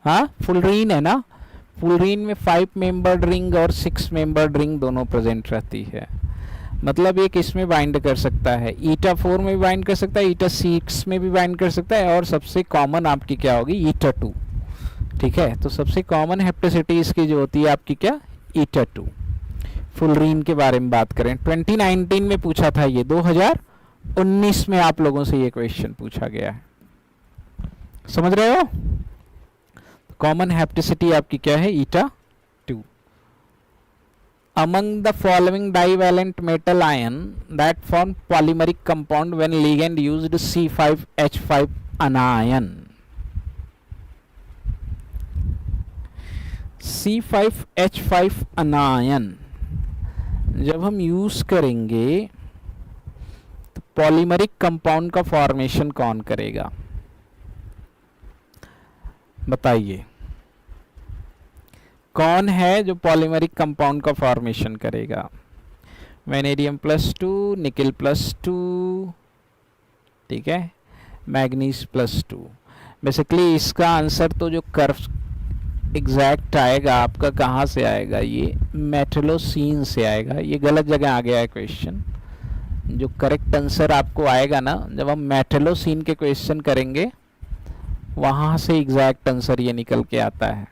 हाँ फुलरीन है ना। फुलरीन में 5 मेंबर्ड रिंग और 6 मेंबर्ड रिंग दोनों प्रेजेंट रहती है। मतलब एक इसमें बाइंड कर सकता है, ईटा 4 में भी बाइंड कर सकता है, ईटा 6 में भी बाइंड कर सकता है, और सबसे कॉमन आपकी क्या होगी, ईटा 2। ठीक है, तो सबसे कॉमन हैप्टिसिटी इसकी जो होती है आपकी क्या, ईटा 2। फुलरीन के बारे में बात करें, 2019 में पूछा था ये, 2019 में आप लोगों से ये क्वेश्चन पूछा गया है, समझ रहे हो। कॉमन हैप्टिसिटी आपकी क्या है, ईटा 2। Among the following divalent metal ion that form polymeric compound when ligand used C5H5 anion। C5H5 anion जब हम यूज करेंगे तो पॉलीमरिक कंपाउंड का फॉर्मेशन कौन करेगा, बताइए कौन है जो पॉलीमरिक कंपाउंड का फॉर्मेशन करेगा। वेनेडियम +2, निकल +2, ठीक है, मैग्नीज +2। बेसिकली इसका आंसर तो जो कर्व एग्जैक्ट आएगा आपका कहाँ से आएगा, ये मेटलोसिन से आएगा। ये गलत जगह आ गया है क्वेश्चन। जो करेक्ट आंसर आपको आएगा ना, जब हम मेटलोसिन के क्वेश्चन करेंगे वहाँ से एग्जैक्ट आंसर ये निकल के आता है।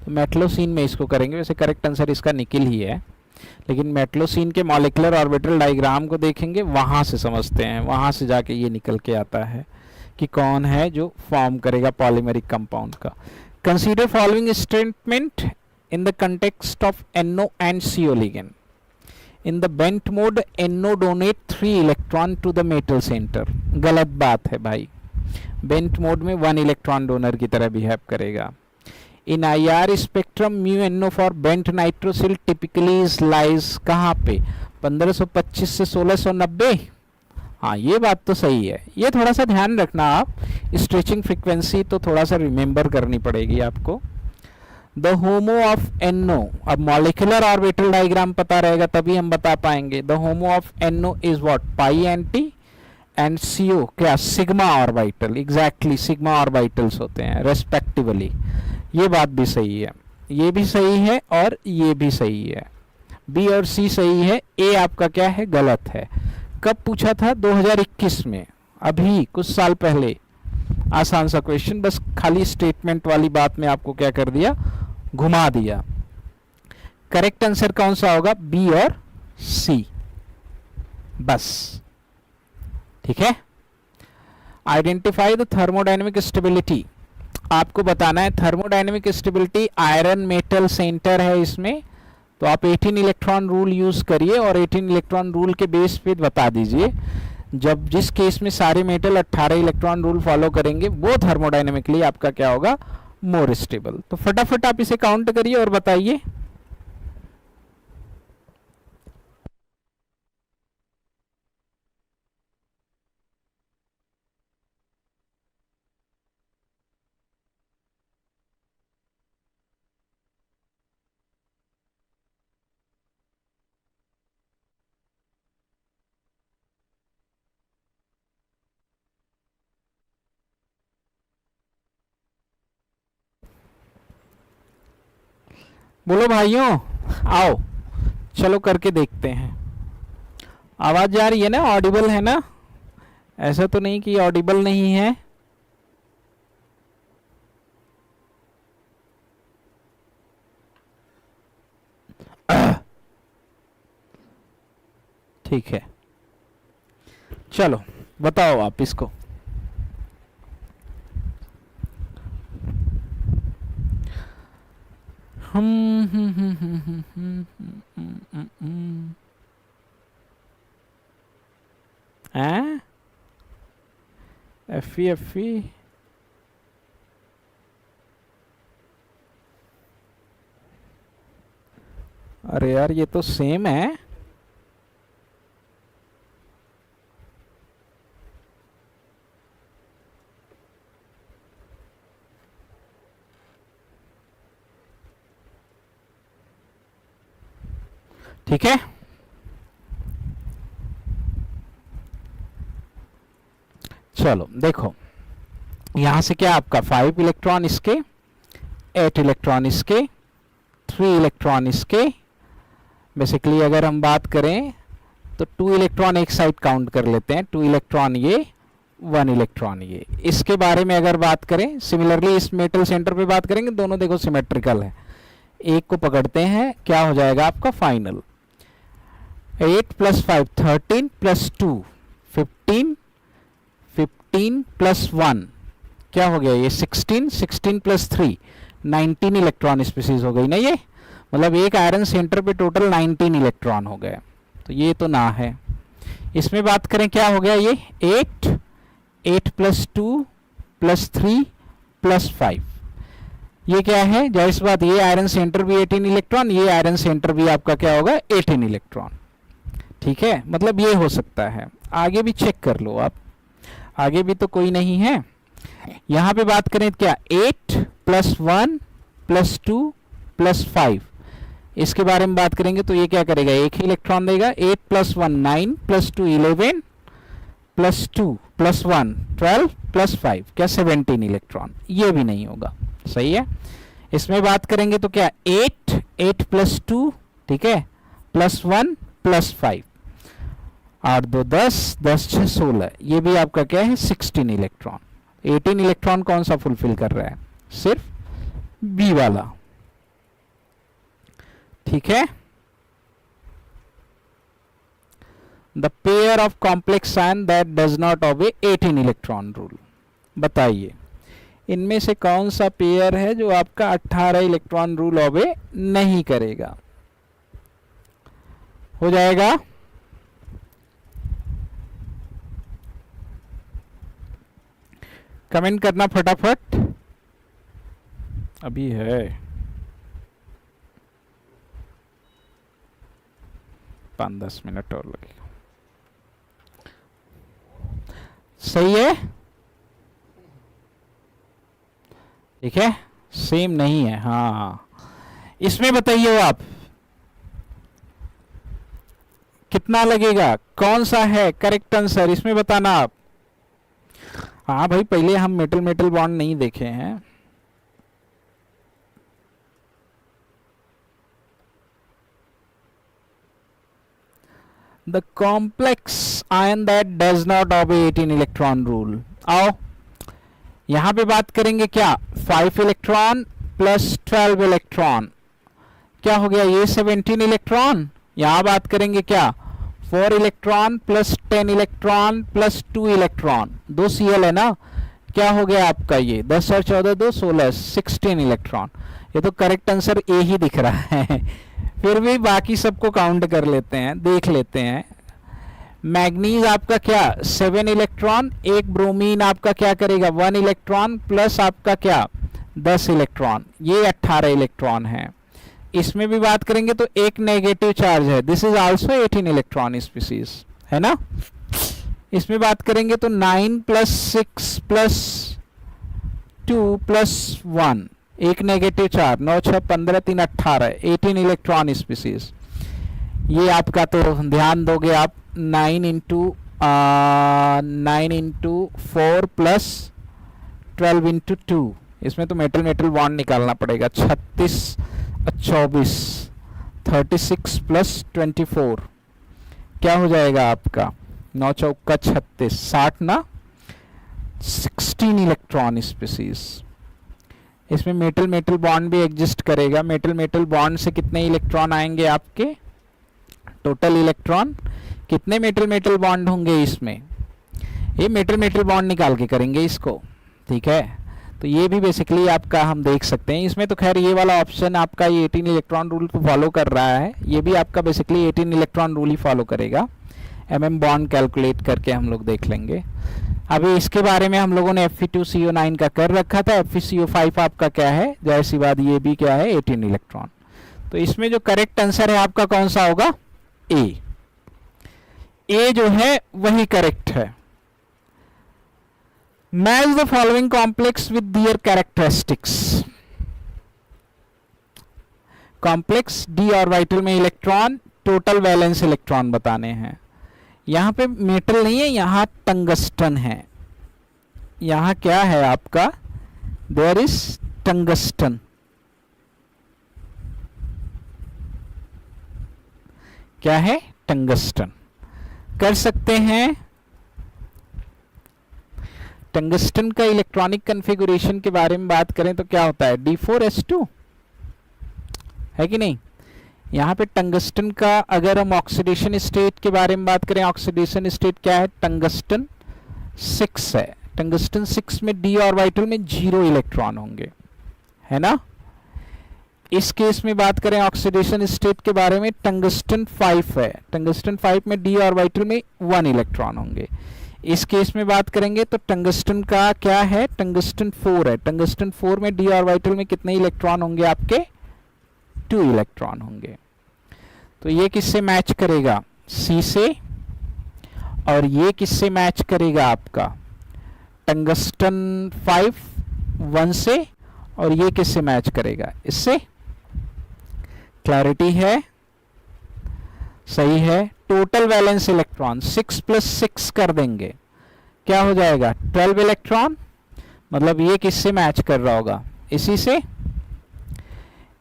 तो मेटलोसिन में इसको करेंगे। वैसे करेक्ट आंसर इसका निकल ही है, लेकिन मेटलोसिन के मॉलिक्यूलर ऑर्बिटल डायग्राम को देखेंगे, वहाँ से समझते हैं, वहाँ से जाके ये निकल के आता है कि कौन है जो फॉर्म करेगा पॉलीमरिक कंपाउंड का। Consider following statement in the context of NO and CO ligand. In the bent mode NO donate 3 electron to the metal centre. गलत बात है भाई, बेंट मोड में 1 इलेक्ट्रॉन डोनर की तरह बिहेव करेगा। इन IR spectrum μNO for bent nitrosyl typically lies कहाँ पे, 1525 से 1690। हाँ ये बात तो सही है, ये थोड़ा सा ध्यान रखना आप, स्ट्रेचिंग फ्रीक्वेंसी तो थोड़ा सा रिमेंबर करनी पड़ेगी आपको। द होमो ऑफ NO, अब मॉलिक्यूलर ऑर्बिटल डायग्राम पता रहेगा तभी हम बता पाएंगे। The homo of NO is what, πNT, and CO क्या, sigma orbital. Exactly sigma orbitals होते हैं रेस्पेक्टिवली। ये बात भी सही है, ये भी सही है और ये भी सही है। B और C सही है, A आपका क्या है, गलत है। कब पूछा था, 2021 में, अभी कुछ साल पहले। आसान सा क्वेश्चन, बस खाली स्टेटमेंट वाली बात में आपको क्या कर दिया, घुमा दिया। करेक्ट आंसर कौन सा होगा, B और C, बस। ठीक है, आइडेंटिफाई द थर्मोडायनेमिक स्टेबिलिटी। आपको बताना है thermodynamic stability, iron metal centre है इसमें, तो आप 18 इलेक्ट्रॉन रूल यूज करिए और 18 इलेक्ट्रॉन रूल के बेस पे बता दीजिए। जब जिस केस में सारे मेटल 18 इलेक्ट्रॉन रूल फॉलो करेंगे वो थर्मोडायनेमिकली आपका क्या होगा, मोर स्टेबल। तो फटाफट आप इसे काउंट करिए और बताइए। बोलो भाइयों, आओ चलो करके देखते हैं। आवाज जा रही है ना, ऑडिबल है ना, ऐसा तो नहीं कि ऑडिबल नहीं है। ठीक है, चलो बताओ आप इसको। एफ ई अरे यार ये तो सेम है। ठीक है, चलो देखो यहां से क्या आपका 5 इलेक्ट्रॉन इसके, 8 इलेक्ट्रॉन इसके, 3 इलेक्ट्रॉन इसके। बेसिकली अगर हम बात करें तो 2 इलेक्ट्रॉन एक साइड काउंट कर लेते हैं, 2 इलेक्ट्रॉन ये, 1 इलेक्ट्रॉन ये। इसके बारे में अगर बात करें, सिमिलरली इस मेटल सेंटर पे बात करेंगे, दोनों देखो सिमेट्रिकल है। एक को पकड़ते हैं, क्या हो जाएगा आपका फाइनल, 8 + 5 13 + 2 15, 15 + 1 क्या हो गया ये 16, 16 + 3 19 इलेक्ट्रॉन स्पीसीज हो गई ना ये। मतलब एक आयरन सेंटर पे टोटल 19 इलेक्ट्रॉन हो गए, तो ये तो ना है। इसमें बात करें क्या हो गया ये 8, 8 + 2 + 3 + 5, ये क्या है, जाहिर सी बात ये आयरन सेंटर भी 18 इलेक्ट्रॉन, ये आयरन सेंटर भी आपका क्या होगा 18 इलेक्ट्रॉन। ठीक है, मतलब ये हो सकता है। आगे भी चेक कर लो आप, आगे भी तो कोई नहीं है। यहां पे बात करें क्या 8 + 1 + 2 + 5, इसके बारे में बात करेंगे तो ये क्या करेगा, एक ही इलेक्ट्रॉन देगा। 8 + 1 9 + 2 11 + 2 + 1 12 + 5 क्या 17 इलेक्ट्रॉन, ये भी नहीं होगा। सही है। इसमें बात करेंगे तो क्या 8 + 2 ठीक है +1 +5, 8 2 10 10 6 16, ये भी आपका क्या है 16 इलेक्ट्रॉन। 18 इलेक्ट्रॉन कौन सा फुलफिल कर रहा है, सिर्फ बी वाला। ठीक है, the pair of complex ion that does not obey 18 electron rule. बताइए इनमें से कौन सा पेयर है जो आपका 18 इलेक्ट्रॉन रूल ओबे नहीं करेगा। हो जाएगा कमेंट करना फटाफट, अभी है 5-10 मिनट और लगेगा। सही है, ठीक है, सेम नहीं है। हाँ, इसमें बताइए आप कितना लगेगा, कौन सा है करेक्ट आंसर, इसमें बताना आप। हाँ भाई, पहले हम मेटल मेटल बॉन्ड नहीं देखे हैं। The complex ion that does not obey 18 electron rule. आओ यहां पे बात करेंगे क्या 5 इलेक्ट्रॉन + 12 इलेक्ट्रॉन, क्या हो गया ये 17 इलेक्ट्रॉन। यहां बात करेंगे क्या 4 इलेक्ट्रॉन + 10 इलेक्ट्रॉन + 2 इलेक्ट्रॉन, 2 Cl है ना, क्या हो गया आपका ये 10 और 14 2 16 16 इलेक्ट्रॉन। ये तो करेक्ट आंसर ए ही दिख रहा है। फिर भी बाकी सबको काउंट कर लेते हैं, देख लेते हैं। मैग्नीज आपका क्या 7 इलेक्ट्रॉन, एक ब्रोमीन आपका क्या करेगा 1 इलेक्ट्रॉन प्लस आपका क्या 10 इलेक्ट्रॉन, ये 18 इलेक्ट्रॉन है। इसमें भी बात करेंगे तो एक नेगेटिव चार्ज है, this is also 18 electron species है ना। इसमें बात करेंगे तो 9 + 6 + 2 + 1, एक नेगेटिव चार्ज, 9 6 15 3 18, 18 इलेक्ट्रॉन स्पीसीज। ये आपका तो ध्यान दोगे आप 9 × 4 + 12 × 2, इसमें तो मेटल मेटल बॉन्ड निकालना पड़ेगा। 36 24 36 + 24 क्या हो जाएगा आपका 9 चौका 36 60 ना 16 इलेक्ट्रॉन स्पीसीज। इसमें मेटल मेटल बॉन्ड भी एग्जिस्ट करेगा। मेटल मेटल बॉन्ड से कितने इलेक्ट्रॉन आएंगे आपके टोटल इलेक्ट्रॉन, कितने मेटल मेटल बॉन्ड होंगे इसमें, ये मेटल मेटल बॉन्ड निकाल के करेंगे इसको, ठीक है। तो ये भी बेसिकली आपका हम देख सकते हैं इसमें। तो खैर ये वाला ऑप्शन आपका ये 18 इलेक्ट्रॉन रूल को फॉलो कर रहा है, ये भी आपका बेसिकली 18 इलेक्ट्रॉन रूल ही फॉलो करेगा। बॉन्ड कैलकुलेट करके हम लोग देख लेंगे। अभी इसके बारे में हम लोगों ने Fe2CO9 का कर रखा था, FeCO5 आपका क्या है, जाहिर सी बात ये भी क्या है 18 इलेक्ट्रॉन। तो इसमें जो करेक्ट आंसर है आपका कौन सा होगा, ए जो है वही करेक्ट है। Match the following complex with their characteristics. Complex D orbital में इलेक्ट्रॉन, टोटल वैलेंस इलेक्ट्रॉन बताने हैं। यहां पे मेटल नहीं है, यहां टंगस्टन है। यहां क्या है आपका, देयर इज टंगस्टन। क्या है, टंगस्टन। कर सकते हैं टंगस्टन का इलेक्ट्रॉनिक कॉन्फ़िगरेशन के बारे में बात करें तो क्या होता है, D4S2 है कि नहीं। यहाँ पे टंगस्टन का अगर हम ऑक्सीडेशन स्टेट के बारे में बात करें, ऑक्सीडेशन स्टेट क्या है, टंगस्टन 6 है। टंगस्टन 6 में d ऑर्बिटल में 0 इलेक्ट्रॉन होंगे, है ना। इस केस में बात करें ऑक्सीडेशन स्टेट के बारे में, टंगस्टन 5 है। टंगस्टन 5 में d ऑर्बिटल में 1 इलेक्ट्रॉन होंगे। इस केस में बात करेंगे तो टंगस्टन का क्या है, टंगस्टन 4 है। टंगस्टन 4 में d ऑर्बिटल में कितने इलेक्ट्रॉन होंगे आपके, 2 इलेक्ट्रॉन होंगे। तो ये किससे मैच करेगा, C से, और ये किससे मैच करेगा आपका, टंगस्टन 5 1 से, और ये किससे मैच करेगा, इससे। क्लैरिटी है, सही है। टोटल वैलेंस इलेक्ट्रॉन 6 + 6 कर देंगे, क्या हो जाएगा 12 इलेक्ट्रॉन। मतलब ये किससे मैच कर रहा होगा, इसी से।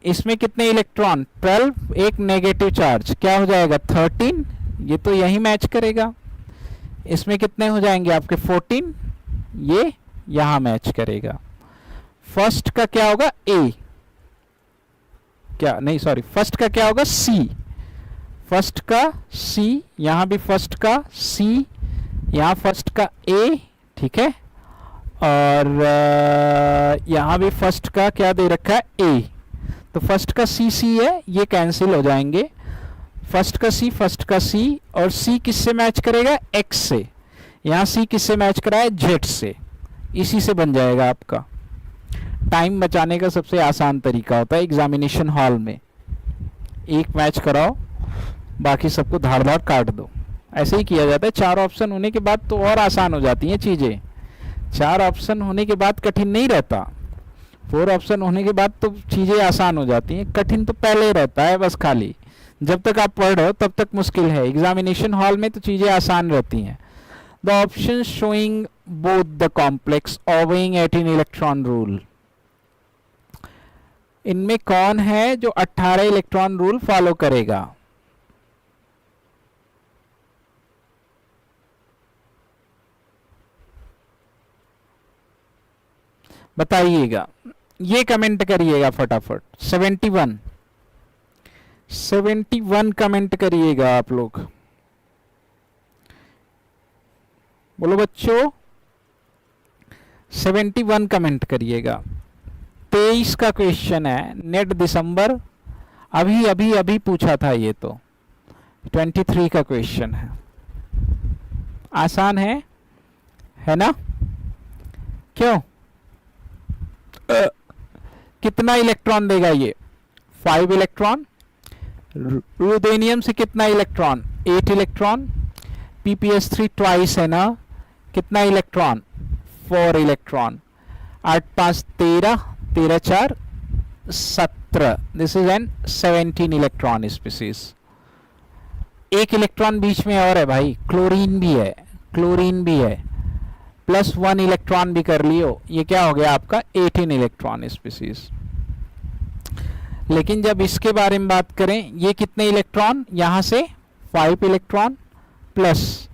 इसमें कितने इलेक्ट्रॉन, 12, एक नेगेटिव चार्ज, क्या हो जाएगा 13, ये तो यही मैच करेगा। इसमें कितने हो जाएंगे आपके 14, ये यहां मैच करेगा। फर्स्ट का क्या होगा, ए, क्या नहीं सॉरी, फर्स्ट का क्या होगा, सी। फर्स्ट का सी, यहां भी फर्स्ट का सी, यहां फर्स्ट का ए, ठीक है। और यहां भी फर्स्ट का क्या दे रखा है, ए। तो फर्स्ट का सी सी है, ये कैंसिल हो जाएंगे। फर्स्ट का सी, और सी किससे मैच करेगा, एक्स से। यहां सी किससे मैच करा है, जेड से। इसी से बन जाएगा आपका। टाइम बचाने का सबसे आसान तरीका होता है एग्जामिनेशन हॉल में, एक मैच कराओ, बाकी सबको धार धार काट दो। ऐसे ही किया जाता है। 4 ऑप्शन होने के बाद तो और आसान हो जाती हैं चीजें। 4 ऑप्शन होने के बाद कठिन नहीं रहता, 4 ऑप्शन होने के बाद तो चीजें आसान हो जाती हैं। कठिन तो पहले रहता है, बस खाली जब तक आप पढ़ रहे हो तब तक मुश्किल है। एग्जामिनेशन हॉल में तो चीजें आसान रहती हैं। The option showing both the complex obeying 18 electron rule, इनमें कौन है जो 18 इलेक्ट्रॉन रूल फॉलो करेगा। बताइएगा, ये कमेंट करिएगा फटाफट। 71 कमेंट करिएगा आप लोग। बोलो बच्चों, 71 कमेंट करिएगा। 23 का क्वेश्चन है, नेट दिसंबर, अभी पूछा था ये तो। 23 का क्वेश्चन है, आसान है ना। क्यों, कितना इलेक्ट्रॉन देगा ये, 5 इलेक्ट्रॉन। रुथेनियम से कितना इलेक्ट्रॉन, 8 इलेक्ट्रॉन। PPS3 ट्वाइस है ना, कितना electron, 4 electron. 8 5 13, 13 4 17। This is an 17 electron species. एक इलेक्ट्रॉन बीच में और है भाई, क्लोरीन भी है, +1 इलेक्ट्रॉन भी कर लियो, ये क्या हो गया आपका 18 इलेक्ट्रॉन स्पीसीज। लेकिन जब इसके बारे में बात करें, ये कितने इलेक्ट्रॉन, यहां से 5 इलेक्ट्रॉन प्लस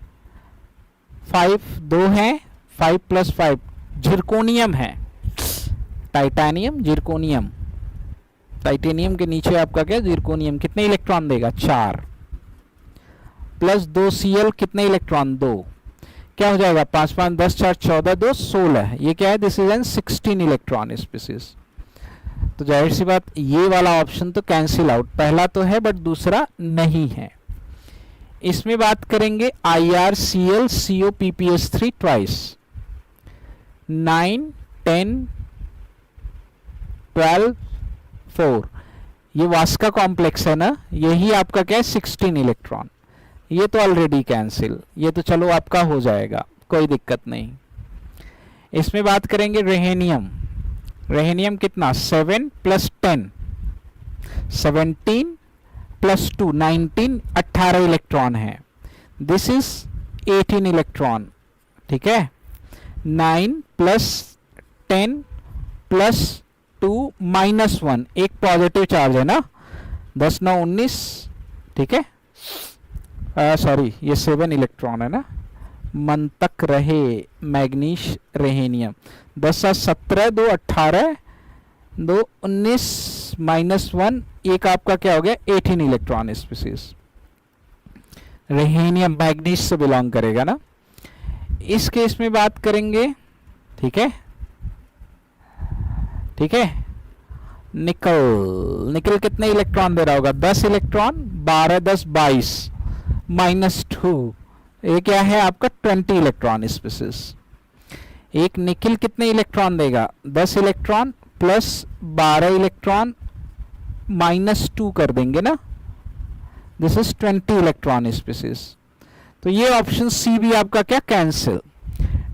5 2 हैं, 5 + 5 जिरकोनियम है, टाइटेनियम जिरकोनियम। टाइटेनियम के नीचे आपका क्या, जिरकोनियम। कितने इलेक्ट्रॉन देगा, 4। प्लस 2Cl कितने इलेक्ट्रॉन, 2, क्या हो जाएगा 5 5 10 4 14 2 16, ये क्या है, this is an 16 electron species. तो जाहिर सी बात ये वाला ऑप्शन तो कैंसिल आउट, पहला तो है बट दूसरा नहीं है। इसमें बात करेंगे IrCl COPPS3 ट्वाइस, 9 10 12 4, ये वास्का कॉम्प्लेक्स है ना, यही आपका क्या है 16 इलेक्ट्रॉन, ये तो ऑलरेडी कैंसिल, ये तो चलो आपका हो जाएगा, कोई दिक्कत नहीं। इसमें बात करेंगे रेहेनियम, रेहेनियम कितना 7 + 10 17 + 2 19, 18 इलेक्ट्रॉन है, दिस इज 18 इलेक्ट्रॉन, ठीक है। 9 + 10 + 2 -1, एक पॉजिटिव चार्ज है ना, 10 9 19, ठीक है, सॉरी ये 7 इलेक्ट्रॉन है ना, मन तक रहे मैग्नीश रेहेनियम, 10 7 17 2 18 2 19 -1, एक आपका क्या हो गया 18 इलेक्ट्रॉन स्पीसीज, रेहेनियम मैग्नीश से बिलोंग करेगा ना। इस केस में बात करेंगे, ठीक है, ठीक है। निकल, निकल कितने इलेक्ट्रॉन दे रहा होगा, 10 इलेक्ट्रॉन, 12 10 22 -2, ये क्या है आपका 20 इलेक्ट्रॉन स्पीसीज। एक निकिल कितने इलेक्ट्रॉन देगा, 10 इलेक्ट्रॉन प्लस 12 इलेक्ट्रॉन -2 कर देंगे ना, दिस इज 20 इलेक्ट्रॉन स्पीसीज। तो ये ऑप्शन सी भी आपका क्या कैंसिल।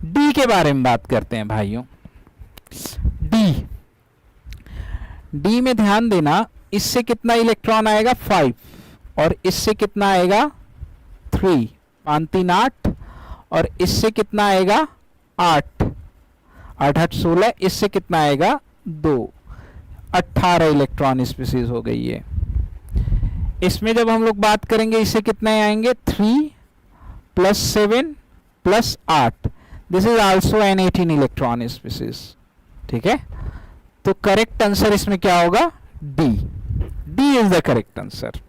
डी के बारे में बात करते हैं भाइयों। डी, डी में ध्यान देना, इससे कितना इलेक्ट्रॉन आएगा 5 और इससे कितना आएगा 3, 5 3 8, और इससे कितना आएगा 8 8 8 16, इससे कितना आएगा 2, 18 इलेक्ट्रॉन स्पीसीज हो गई है। इसमें जब हम लोग बात करेंगे इससे कितने आएंगे 3 + 7 + 8, this is also an 18 electron species, ठीक है। तो करेक्ट आंसर इसमें क्या होगा, D, D is the correct answer.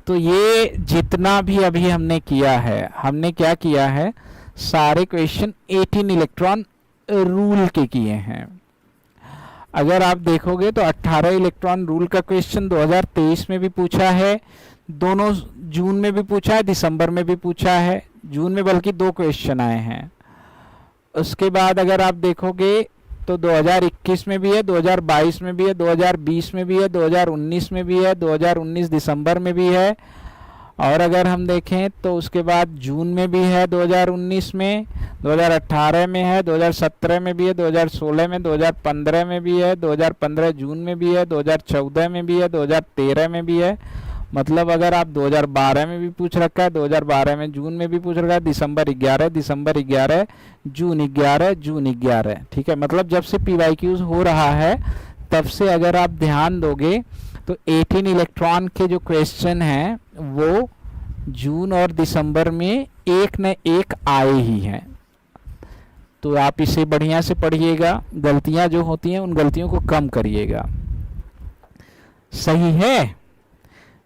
तो ये जितना भी अभी हमने किया है, हमने क्या किया है, सारे क्वेश्चन 18 इलेक्ट्रॉन रूल के किए हैं। अगर आप देखोगे तो 18 इलेक्ट्रॉन रूल का क्वेश्चन 2023 में भी पूछा है, दोनों जून में भी पूछा है, दिसंबर में भी पूछा है, जून में बल्कि 2 क्वेश्चन आए हैं। उसके बाद अगर आप देखोगे तो 2021 में भी है, 2022 में भी है, 2020 में भी है, 2019 में भी है, 2019 दिसंबर में भी है, और अगर हम देखें तो उसके बाद जून में भी है 2019 में, 2018 में है, 2017 में भी है, 2016 में, 2015 में भी है, 2015 जून में भी है, 2014 में भी है, 2013 में भी है। मतलब अगर आप 2012 में भी पूछ रखा है, 2012 में जून में भी पूछ रखा है, दिसंबर 11 दिसंबर 11, जून 11 जून 11, ठीक है। मतलब जब से PYQs हो रहा है तब से अगर आप ध्यान दोगे तो 18 इलेक्ट्रॉन के जो क्वेश्चन हैं वो जून और दिसंबर में एक न एक आए ही हैं। तो आप इसे बढ़िया से पढ़िएगा, गलतियां जो होती हैं उन गलतियों को कम करिएगा, सही है।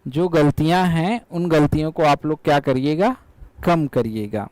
जो गलतियां हैं उन गलतियों को आप लोग क्या करिएगा, कम करिएगा।